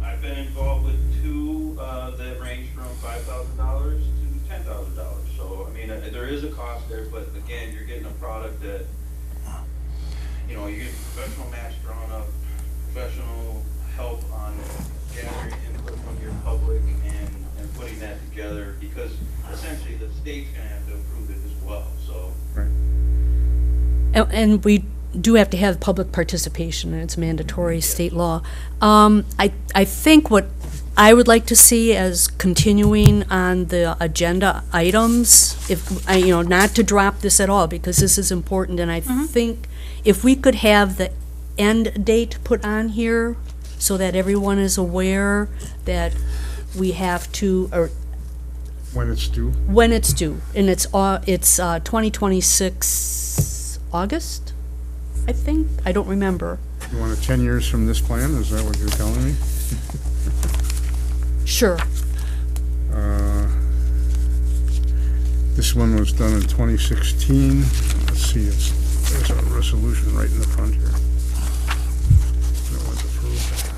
I've been involved with 2, that range from $5,000 to $10,000. cost there, but again, you're getting a product that, you know, you get professional maps drawn up, professional help on gathering input from your public and putting that together, because essentially the state's gonna have to approve it as well, so. And we do have to have public participation, and it's mandatory state law. I think what I would like to see as continuing on the agenda items, not to drop this at all, because this is important, and I think if we could have the end date put on here so that everyone is aware that we have to, or When it's due? when it's due, and it's 2026 August, I think, I don't remember. You want it 10 years from this plan? Is that what you're telling me? Sure. This one was done in 2016. Let's see, there's a resolution right in the front here. That was approved.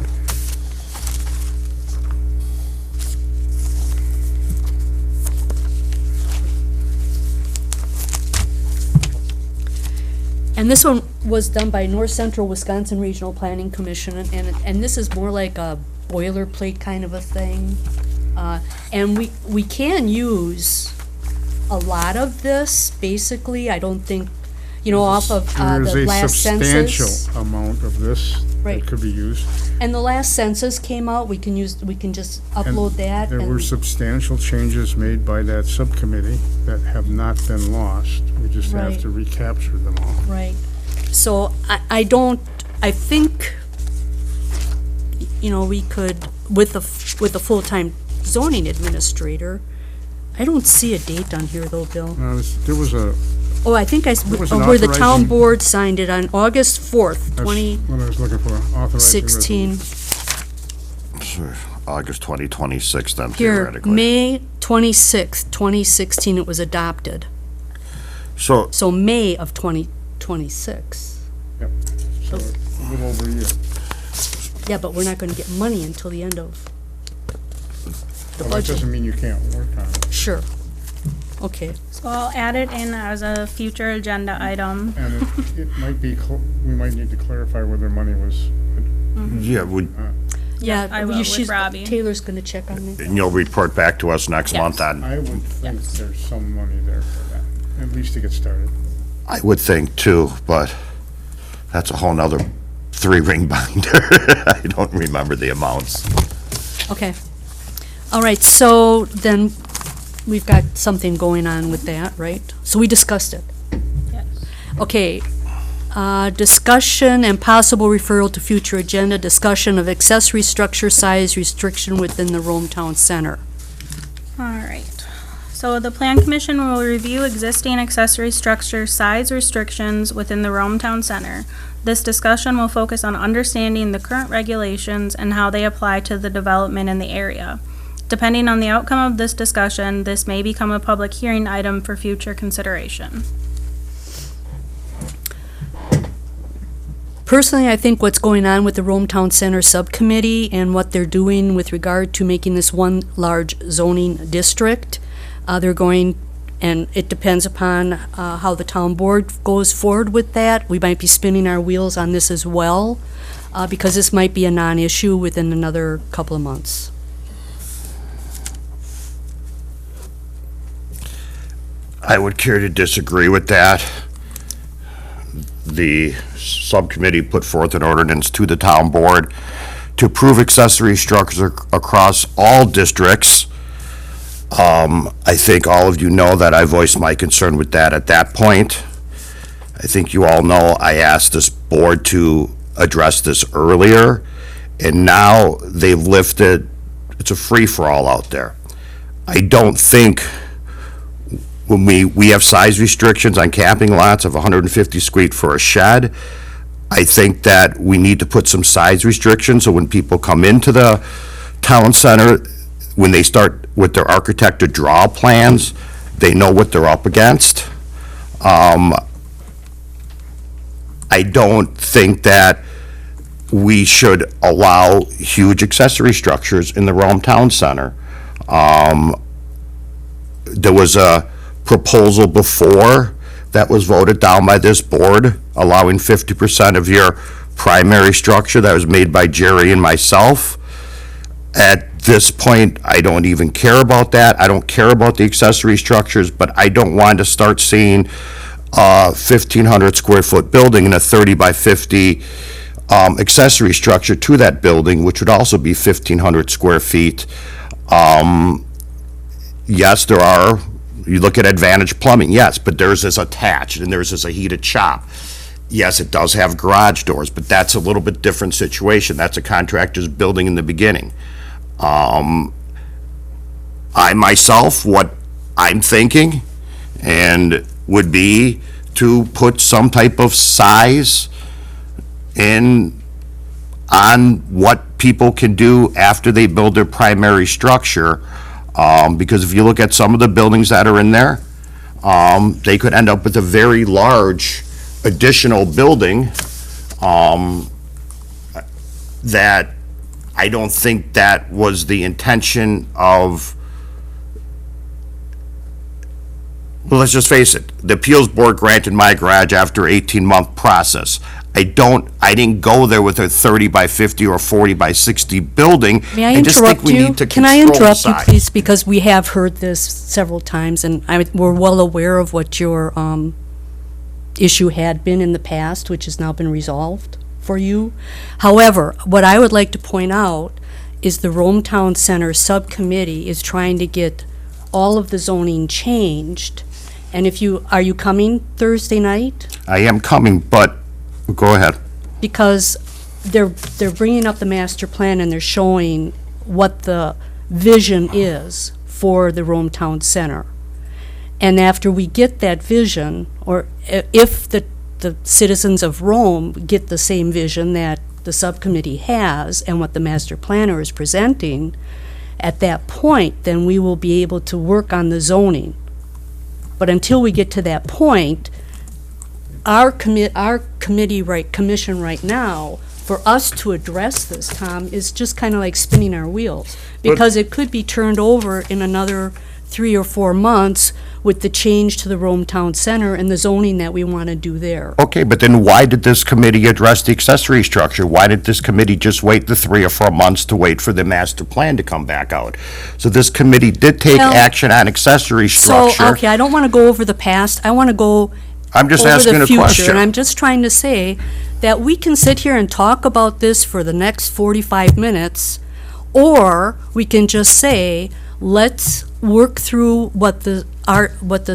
And this one was done by North Central Wisconsin Regional Planning Commission, and this is more like a boilerplate kind of a thing. And we can use a lot of this, basically. I don't think, off of the last census. There is a substantial amount of this Right. that could be used. And the last census came out, we can just upload that. There and- were substantial changes made by that subcommittee that have not been lost. We just have Right. to recapture them all. Right. So I think, we could, with a full-time zoning administrator, I don't see a date on here though, Bill. There was a, Oh, I think was an where the town authorizing- board signed it on August 4th, that's what I was looking for, authorizing resolution. 2016. August 2026 then Here, theoretically. May 26th, 2016, it was adopted. So, So May of 2026. Yep. So a little over a year. Yeah, but we're not going to get money until the end of the Well, that budget. doesn't mean you can't work on it. Sure. Okay. So I'll add it in as a future agenda item. And it might be, we might need to clarify whether money was, yeah, Yeah, I will with Robbie. Taylor's going to check on it. and you'll report back to us next Yes. month on, I would think there's some money there for that, at least to get started. I would think too, but that's a whole nother 3-ring binder. I don't remember the amounts. Okay. All right, so then we've got something going on with that, right? So we discussed it. Yes. Okay. Discussion and possible referral to future agenda, discussion of accessory structure size restriction within the Rome Town Center. All right. So the Plan Commission will review existing accessory structure size restrictions within the Rome Town Center. This discussion will focus on understanding the current regulations and how they apply to the development in the area. Depending on the outcome of this discussion, this may become a public hearing item for future consideration. Personally, I think what's going on with the Rome Town Center Subcommittee and what they're doing with regard to making this one large zoning district, they're going, and it depends upon how the town board goes forward with that. We might be spinning our wheels on this as well, because this might be a non-issue within another couple of months. I would care to disagree with that. The subcommittee put forth an ordinance to the town board to approve accessory structures across all districts. I think all of you know that I voiced my concern with that at that point. I think you all know I asked this board to address this earlier, and now they've lifted, it's a free-for-all out there. I don't think when we have size restrictions on camping lots of 150 square feet for a shed, I think that we need to put some size restrictions, so when people come into the town center, when they start with their architect to draw plans, they know what they're up against. I don't think that we should allow huge accessory structures in the Rome Town Center. There was a proposal before that was voted down by this board, allowing 50% of your primary structure that was made by Jerry and myself. At this point, I don't even care about that. I don't care about the accessory structures, but I don't want to start seeing a 1,500 square foot building and a 30 by 50 accessory structure to that building, which would also be 1,500 square feet. Yes, there are, you look at Advantage Plumbing, yes, but theirs is attached and theirs is a heated shop. Yes, it does have garage doors, but that's a little bit different situation. That's a contractor's building in the beginning. I myself, what I'm thinking, and would be to put some type of size in on what people can do after they build their primary structure. Because if you look at some of the buildings that are in there, they could end up with a very large additional building that I don't think that was the intention of, well, let's just face it, the appeals board granted my garage after 18-month process. I didn't go there with a 30 by 50 or 40 by 60 building. May I just think interrupt we you? need to Can I control the interrupt you, size. please? Because we have heard this several times, and we're well aware of what your issue had been in the past, which has now been resolved for you. However, what I would like to point out is the Rome Town Center Subcommittee is trying to get all of the zoning changed. And are you coming Thursday night? I am coming, but go ahead. Because they're bringing up the master plan and they're showing what the vision is for the Rome Town Center. And after we get that vision, or if the citizens of Rome get the same vision that the subcommittee has and what the master planner is presenting, at that point, then we will be able to work on the zoning. But until we get to that point, our commission right now, for us to address this, Tom, is just kind of like spinning our wheels. Because it could be turned over in another 3 or 4 months with the change to the Rome Town Center and the zoning that we want to do there. Okay, but then why did this committee address the accessory structure? Why did this committee just wait the 3 or 4 months to wait for the master plan to come back out? So this committee did take Well, action on accessory So, structure. okay, I don't want to go over the past, I want to go I'm just over asking the a future. question. And I'm just trying to say that we can sit here and talk about this for the next 45 minutes, or we can just say, let's work through what the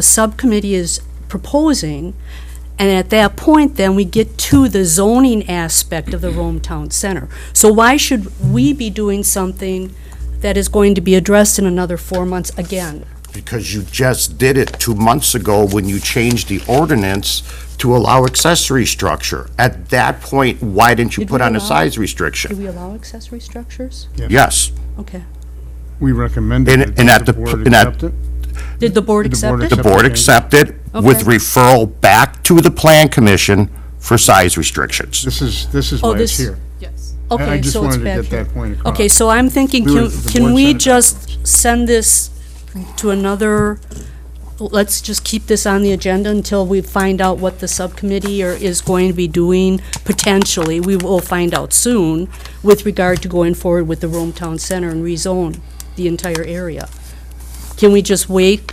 subcommittee is proposing, and at that point, then we get to the zoning aspect of the Rome Town Center. So why should we be doing something that is going to be addressed in another 4 months again? Because you just did it 2 months ago when you changed the ordinance to allow accessory structure. At that point, why didn't you Did put we on a allow- size Do restriction? we allow accessory structures? Yes. Okay. We recommended And- it. and Did at the the board pr- and at- accept it? Did the board Did the board accept it? The board accepted with Okay. referral back to the plan commission for size restrictions. This is Oh, why it's this- here. Yes. I Okay, just so it's wanted to back get here. that point across. Okay, so I'm thinking, The can board we sent it just backwards. send this to another, let's just keep this on the agenda until we find out what the subcommittee is going to be doing, potentially, we will find out soon, with regard to going forward with the Rome Town Center and rezone the entire area. Can we just wait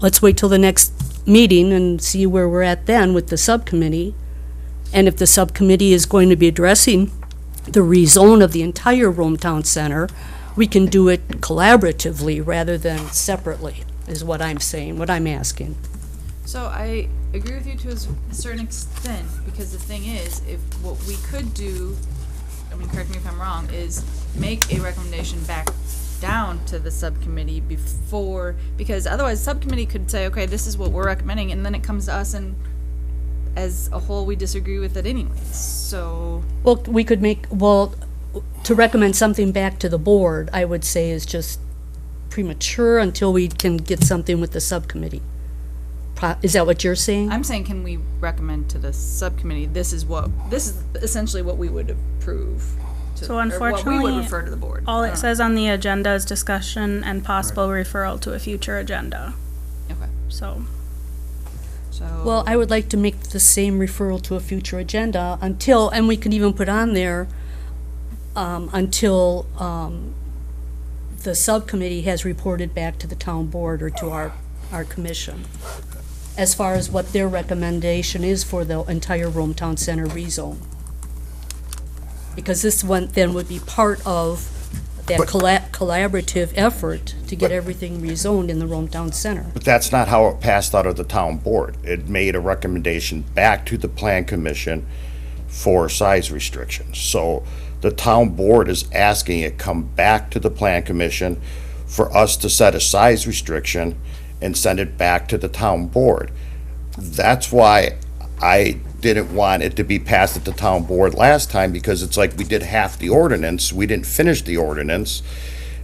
let's wait till the next meeting and see where we're at then with the subcommittee? And if the subcommittee is going to be addressing the rezone of the entire Rome Town Center, we can do it collaboratively rather than separately, is what I'm saying, what I'm asking. So I agree with you to a certain extent, because the thing is, if what we could do, I mean, correct me if I'm wrong, is make a recommendation back down to the subcommittee before, because otherwise subcommittee could say, okay, this is what we're recommending, and then it comes to us and as a whole, we disagree with it anyways, so. Well, we could to recommend something back to the board, I would say is just premature until we can get something with the subcommittee. Is that what you're saying? I'm saying, can we recommend to the subcommittee, this is essentially what we would approve. So Or what we unfortunately, would refer to the board. all I it don't says on the agenda is discussion and possible referral to a future agenda. know. Okay. So, Well, I would like to make the same referral to a future agenda until, and we can even put on there, until, the subcommittee has reported back to the town board or to our commission, as far as what their recommendation is for the entire Rome Town Center rezone. Because this one then would be part of that But- collaborative effort to get everything rezoned in the Rome Town Center. But that's not how it passed out of the town board. It made a recommendation back to the plan commission for size restrictions. So the town board is asking it come back to the plan commission for us to set a size restriction and send it back to the town board. That's why I didn't want it to be passed at the town board last time, because it's like we did half the ordinance, we didn't finish the ordinance.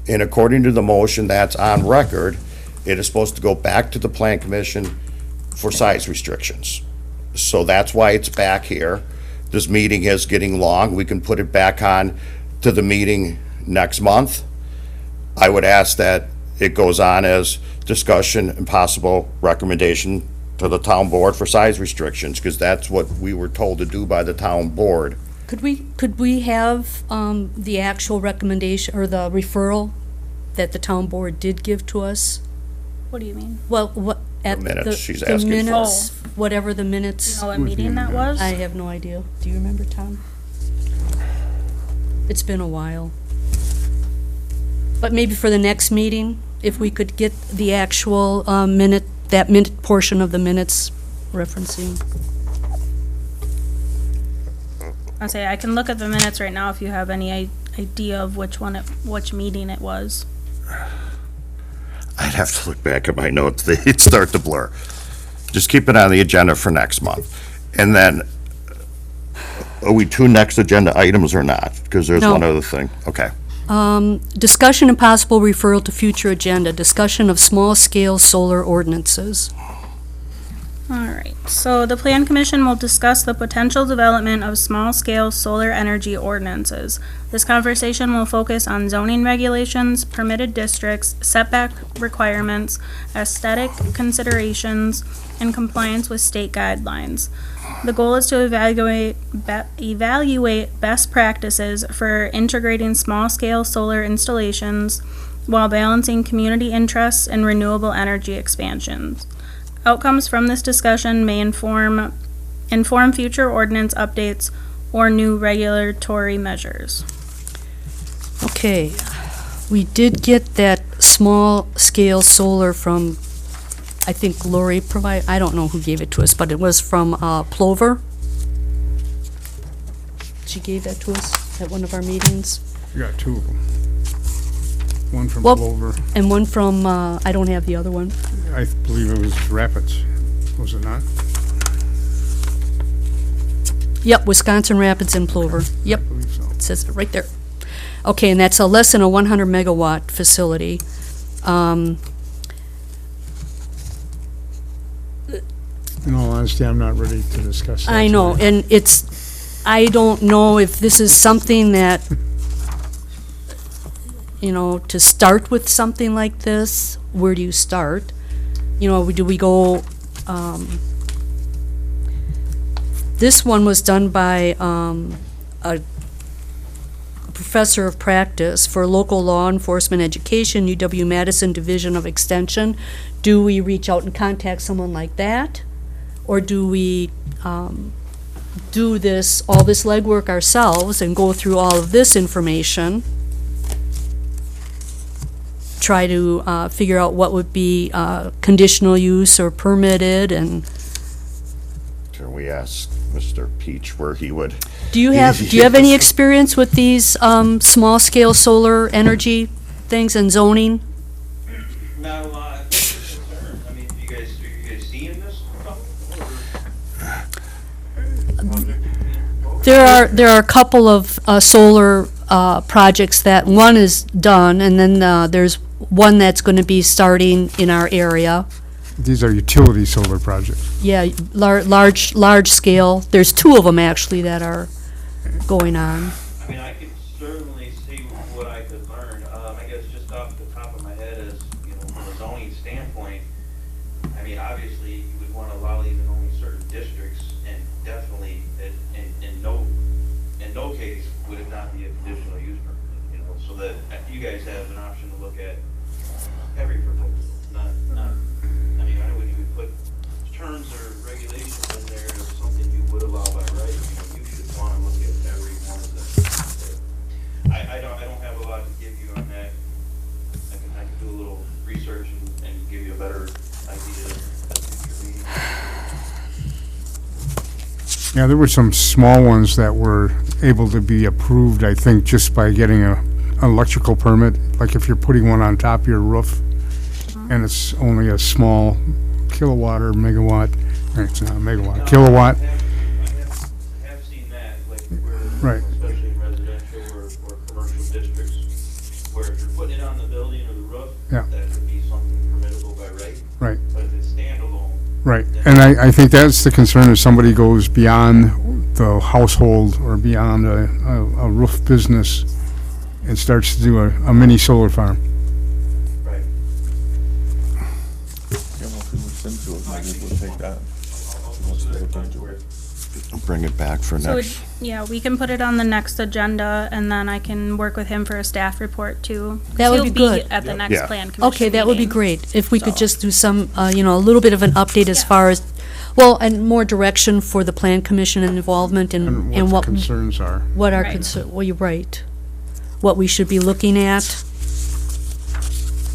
And according to the motion that's on record, it is supposed to go back to the plan commission for size restrictions. So that's why it's back here. This meeting is getting long. We can put it back on to the meeting next month. I would ask that it goes on as discussion and possible recommendation to the town board for size restrictions, because that's what we were told to do by the town board. Could we have the actual recommendation or the referral that the town board did give to us? what do you mean? Well, what, at The minutes she's the asking for. minutes, whatever the minutes, You know what meeting that was? I have no idea. Do you remember, Tom? It's been a while. But maybe for the next meeting, if we could get the actual minute, that minute portion of the minutes referencing. I'll say I can look at the minutes right now if you have any idea of which meeting it was. I'd have to look back at my notes. They'd start to blur. Just keep it on the agenda for next month. And then, are we two next agenda items or not? Because there's No. one other thing. Okay. Discussion and possible referral to future agenda, discussion of small-scale solar ordinances. All right, so the Plan Commission will discuss the potential development of small-scale solar energy ordinances. This conversation will focus on zoning regulations, permitted districts, setback requirements, aesthetic considerations, and compliance with state guidelines. The goal is to evaluate best practices for integrating small-scale solar installations while balancing community interests and renewable energy expansions. Outcomes from this discussion may inform future ordinance updates or new regulatory measures. Okay, we did get that small-scale solar from, I think Lori I don't know who gave it to us, but it was from Plover. She gave that to us at one of our meetings. You got two of them. One from Well- Clover, And one from, I don't have the other one. I believe it was Rapids, was it not? Yep, Wisconsin Rapids and Plover. Yep, I believe so. it says it right there. Okay, and that's a less than a 100 megawatt facility. In all honesty, I'm not ready to discuss that. I know, tonight. and I don't know if this is something that, to start with something like this, where do you start? Do we go, this one was done by, a professor of practice for local law enforcement education, UW-Madison Division of Extension. Do we reach out and contact someone like that? Or do we do all this legwork ourselves and go through all of this information, try to figure out what would be conditional use or permitted, and Can we ask Mr. Peach where he would? do you have any experience with these small-scale solar energy things and zoning? Not a lot of concern. I mean, are you guys seeing this stuff? There are a couple of solar projects that, one is done, and then there's one that's going to be starting in our area. These are utility solar projects. Yeah, large scale. There's two of them actually that are going on. I mean, I could certainly see what I could learn. I guess just off the top of my head is, from a zoning standpoint, I mean, not be a conditional use permit, you know, so that you guys have an option to look at every proposal, not, I mean, I wouldn't even put terms or regulations in there of something you would allow by right, you know, you should wanna look at every one of them. I don't have a lot to give you on that. I can do a little research and give you a better idea of the future meeting. Yeah, there were some small ones that were able to be approved, I think, just by getting an electrical permit. Like if you're putting one on top of your roof and it's only a small kilowatt or megawatt, or it's not a megawatt, kilowatt. I have seen that, like where, Right. especially in residential or commercial districts, where if you're putting it on the building or the roof, Yeah. that would be something permissible by right. Right. But if it's standalone, Right, and I think that's the concern, if somebody goes beyond the household or beyond a roof business and starts to do a mini solar farm. right? Yeah, well, if he looks into it, maybe we'll take that. He wants to look into it. Bring it back for So, next. yeah, we can put it on the next agenda, and then I can work with him for a staff report too. That would be He'll good. At the next Yeah. plan commission Okay, that would be meeting. great, if we could So- just do some, you know, a little bit of an update as Yeah. far as, well, and more direction for the plan commission and involvement And and what what, the concerns are. what our Right. concern, well, you're right. What we should be looking at.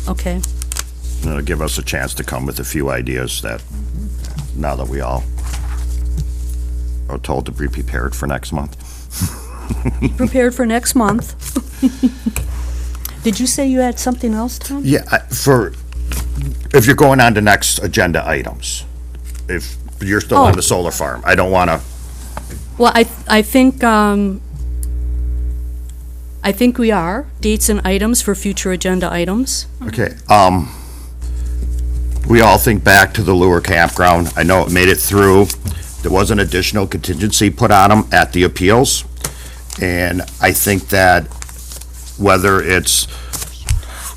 Okay, It'll give us a chance to come with a few ideas that, now that we all are told to be prepared for next month. prepared for next month. Did you say you had something else, Tom? Yeah, if you're going on to next agenda items, if you're still on Oh. the solar farm, I don't want to, Well, I think we are, dates and items for future agenda items. okay, we all think back to the Lure Campground. I know it made it through. There was an additional contingency put on them at the appeals. And I think that whether it's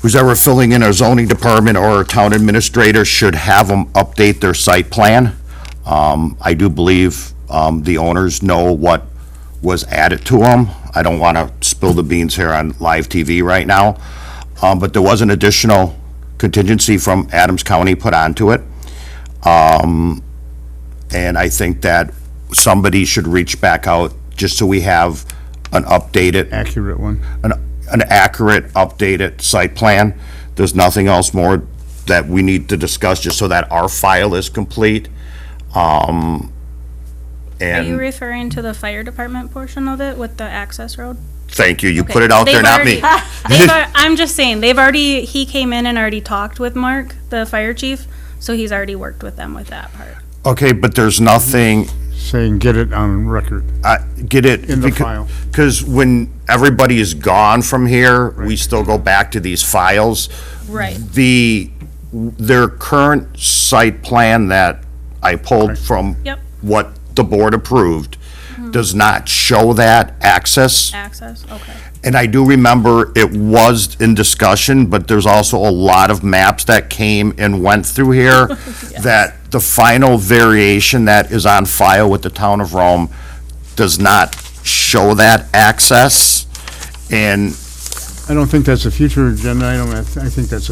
who's ever filling in our zoning department or our town administrator should have them update their site plan. I do believe the owners know what was added to them. I don't want to spill the beans here on live TV right now, but there was an additional contingency from Adams County put onto it. And I think that somebody should reach back out just so we have an updated, Accurate one. an accurate, updated site plan. There's nothing else more that we need to discuss, just so that our file is complete. Are you And referring to the fire department portion of it with the access road? thank you, you Okay. put it out there, They've not me. I'm just saying, he came in and already talked with Mark, the fire chief, so he's already worked with them with that part. Okay, but there's nothing, Saying get it on record. get it. In the file. Because when everybody is gone from here, we still go back to these files. Right. Their current site plan that I pulled from Yep. what the board approved does not show that access. Access, okay. And I do remember it was in discussion, but there's also a lot of maps that came and went through here, that the final variation that is on file with the town of Rome does not show that access. And I don't think that's a future agenda item. I think that's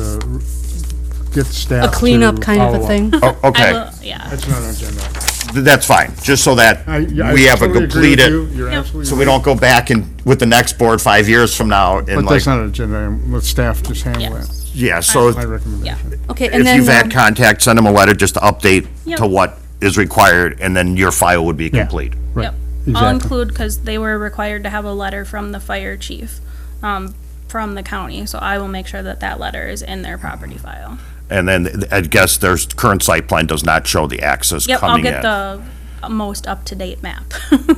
get staff A cleanup to kind of a follow up. thing. oh, I okay, will, yeah. That's not an agenda. that's fine, just so that I we have a totally agree with completed, you. You're Yep. absolutely so we right. don't go back and, with the next board 5 years from now, and But like, that's not an agenda item. Let staff just handle that. Yes. yeah, so My recommendation. Okay, and if then, you've had contact, send them a letter just to update Yep. to what is required, and then your file would be Yeah. complete. Right. Yep. I'll Exactly. include, because they were required to have a letter from the fire chief, from the county, so I will make sure that that letter is in their property file. And then I guess their current site plan does not show the access Yep, I'll coming get in. the most up-to-date map.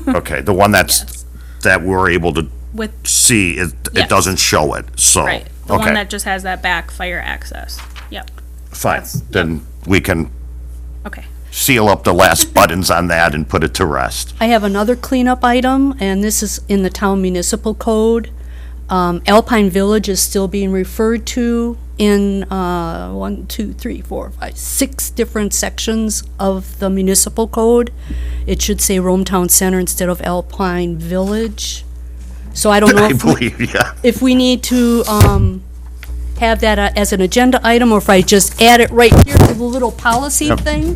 Okay, the one Yes. that we're able to With, see, it Yes. doesn't show it, so. right, the one Okay, that just has that back fire access. Yep, fine, that's- then we can okay. seal up the last buttons on that and put it to rest. I have another cleanup item, and this is in the town municipal code. Alpine Village is still being referred to in 6 different sections of the municipal code. It should say Rome Town Center instead of Alpine Village. So I don't know I if we, believe, yeah. if we need to, have that as an agenda item, or if I just add it right here to the little policy Yep. thing.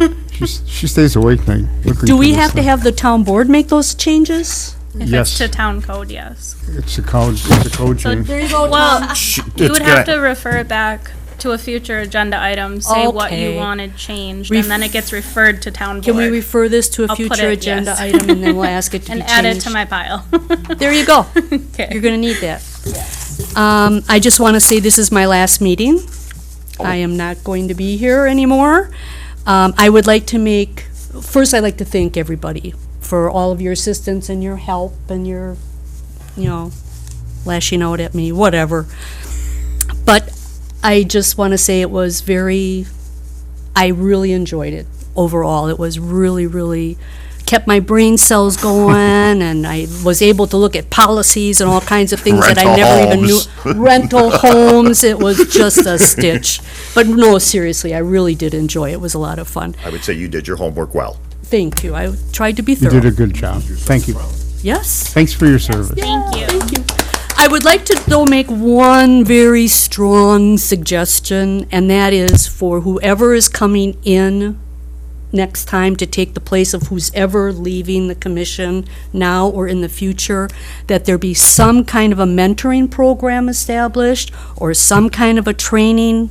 She stays awake night. Do we have to have the town board make those changes? If Yes. it's to town code, yes. It's a code So, change. There you go, well, It's you would have to gonna- refer it back to a future agenda item, say what you Okay. wanted changed, and then it gets referred to town Can we board. refer this to a I'll put future it, agenda yes. item, and then we'll ask it to be And changed? add it to my pile. There you go. Okay. You're gonna need that. I just want to say this is my last meeting. I am not going to be here anymore. I would like to first I'd like to thank everybody for all of your assistance and your help and your, lashing out at me, whatever. But I just want to say it was I really enjoyed it overall. It was really, really kept my brain cells going, and I was able to look at policies and all kinds of things that I Rental never even knew. homes. Rental homes, it was just a stitch. But no, seriously, I really did enjoy it. It was a lot of fun. I would say you did your homework well. Thank you. I tried to be You thorough. did a good job. Thank you. Yes. Thanks for your service. Thank you. Thank you. I would like to, though, make one very strong suggestion, and that is for whoever is coming in next time to take the place of who's ever leaving the commission now or in the future, that there be some kind of a mentoring program established or some kind of a training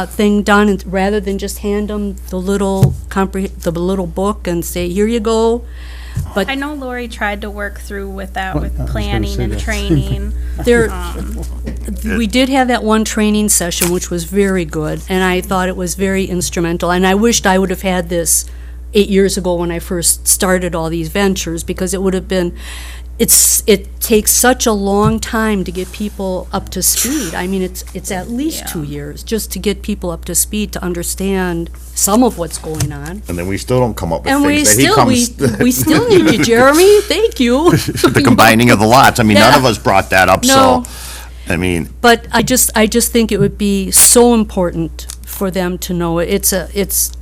thing done, and rather than just hand them the little book and say, here you go. But I know Lori tried to work through with that, Well, I with was gonna planning say and that. training. there, Um, we did have that one training session, which was very good, and I thought it was very instrumental. And I wished I would have had this 8 years ago when I first started all these ventures, because it would have been, it takes such a long time to get people up to speed. I mean, it's at least Yeah. 2 years just to get people up to speed to understand some of what's going on. And then we still don't come up with And we things that he still, comes. we still need you, Jeremy. Thank you. The combining of the lots. I mean, none of us brought that up, No. so, I mean, But I just think it would be so important for them to know it. It's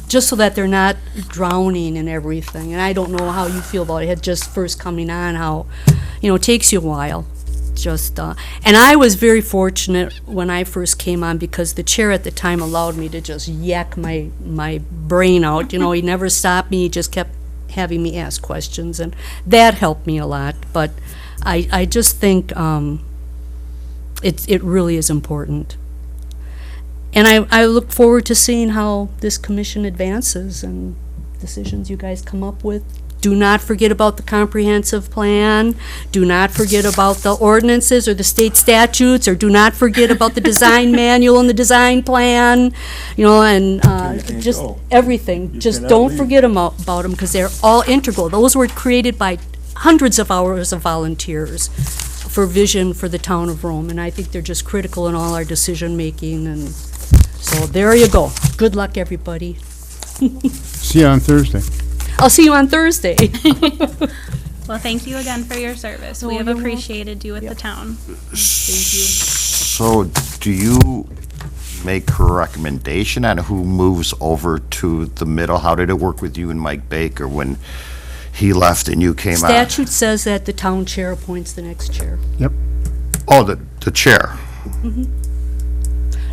just so that they're not drowning in everything. And I don't know how you feel about it, just first coming on, how, it takes you a while. And I was very fortunate when I first came on, because the chair at the time allowed me to just yak my brain out. He never stopped me, he just kept having me ask questions, and that helped me a lot. But I just think it really is important. And I look forward to seeing how this commission advances and decisions you guys come up with. Do not forget about the comprehensive plan. Do not forget about the ordinances or the state statutes, or do not forget about the design manual and the design plan, and can't just go. everything. You Just cannot don't leave. forget about them, because they're all integral. Those were created by hundreds of hours of volunteers for vision for the town of Rome, and I think they're just critical in all our decision-making, and so there you go. Good luck, everybody. See you on Thursday. I'll see you on Thursday. Well, thank you again for your service. We Oh, have you're welcome. appreciated you with the town. so do you make a recommendation on who moves over to the middle? How did it work with you and Mike Baker when he left and you came on? Statute says that the town chair appoints the next chair. Oh, the chair. No,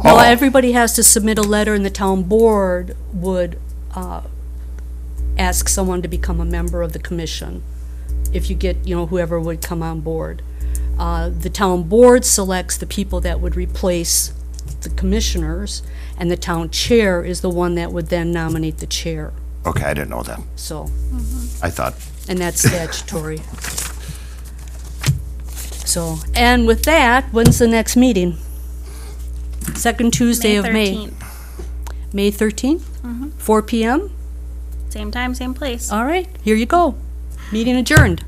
Oh. everybody has to submit a letter, and the town board would ask someone to become a member of the commission. If you get, whoever would come on board. The town board selects the people that would replace the commissioners, and the town chair is the one that would then nominate the chair. Okay, I didn't know that. So, I thought, and that's statutory. So, and with that, when's the next meeting? Second Tuesday of May. 13th. May 13th? 4 PM? Same time, same place. All right, here you go. Meeting adjourned.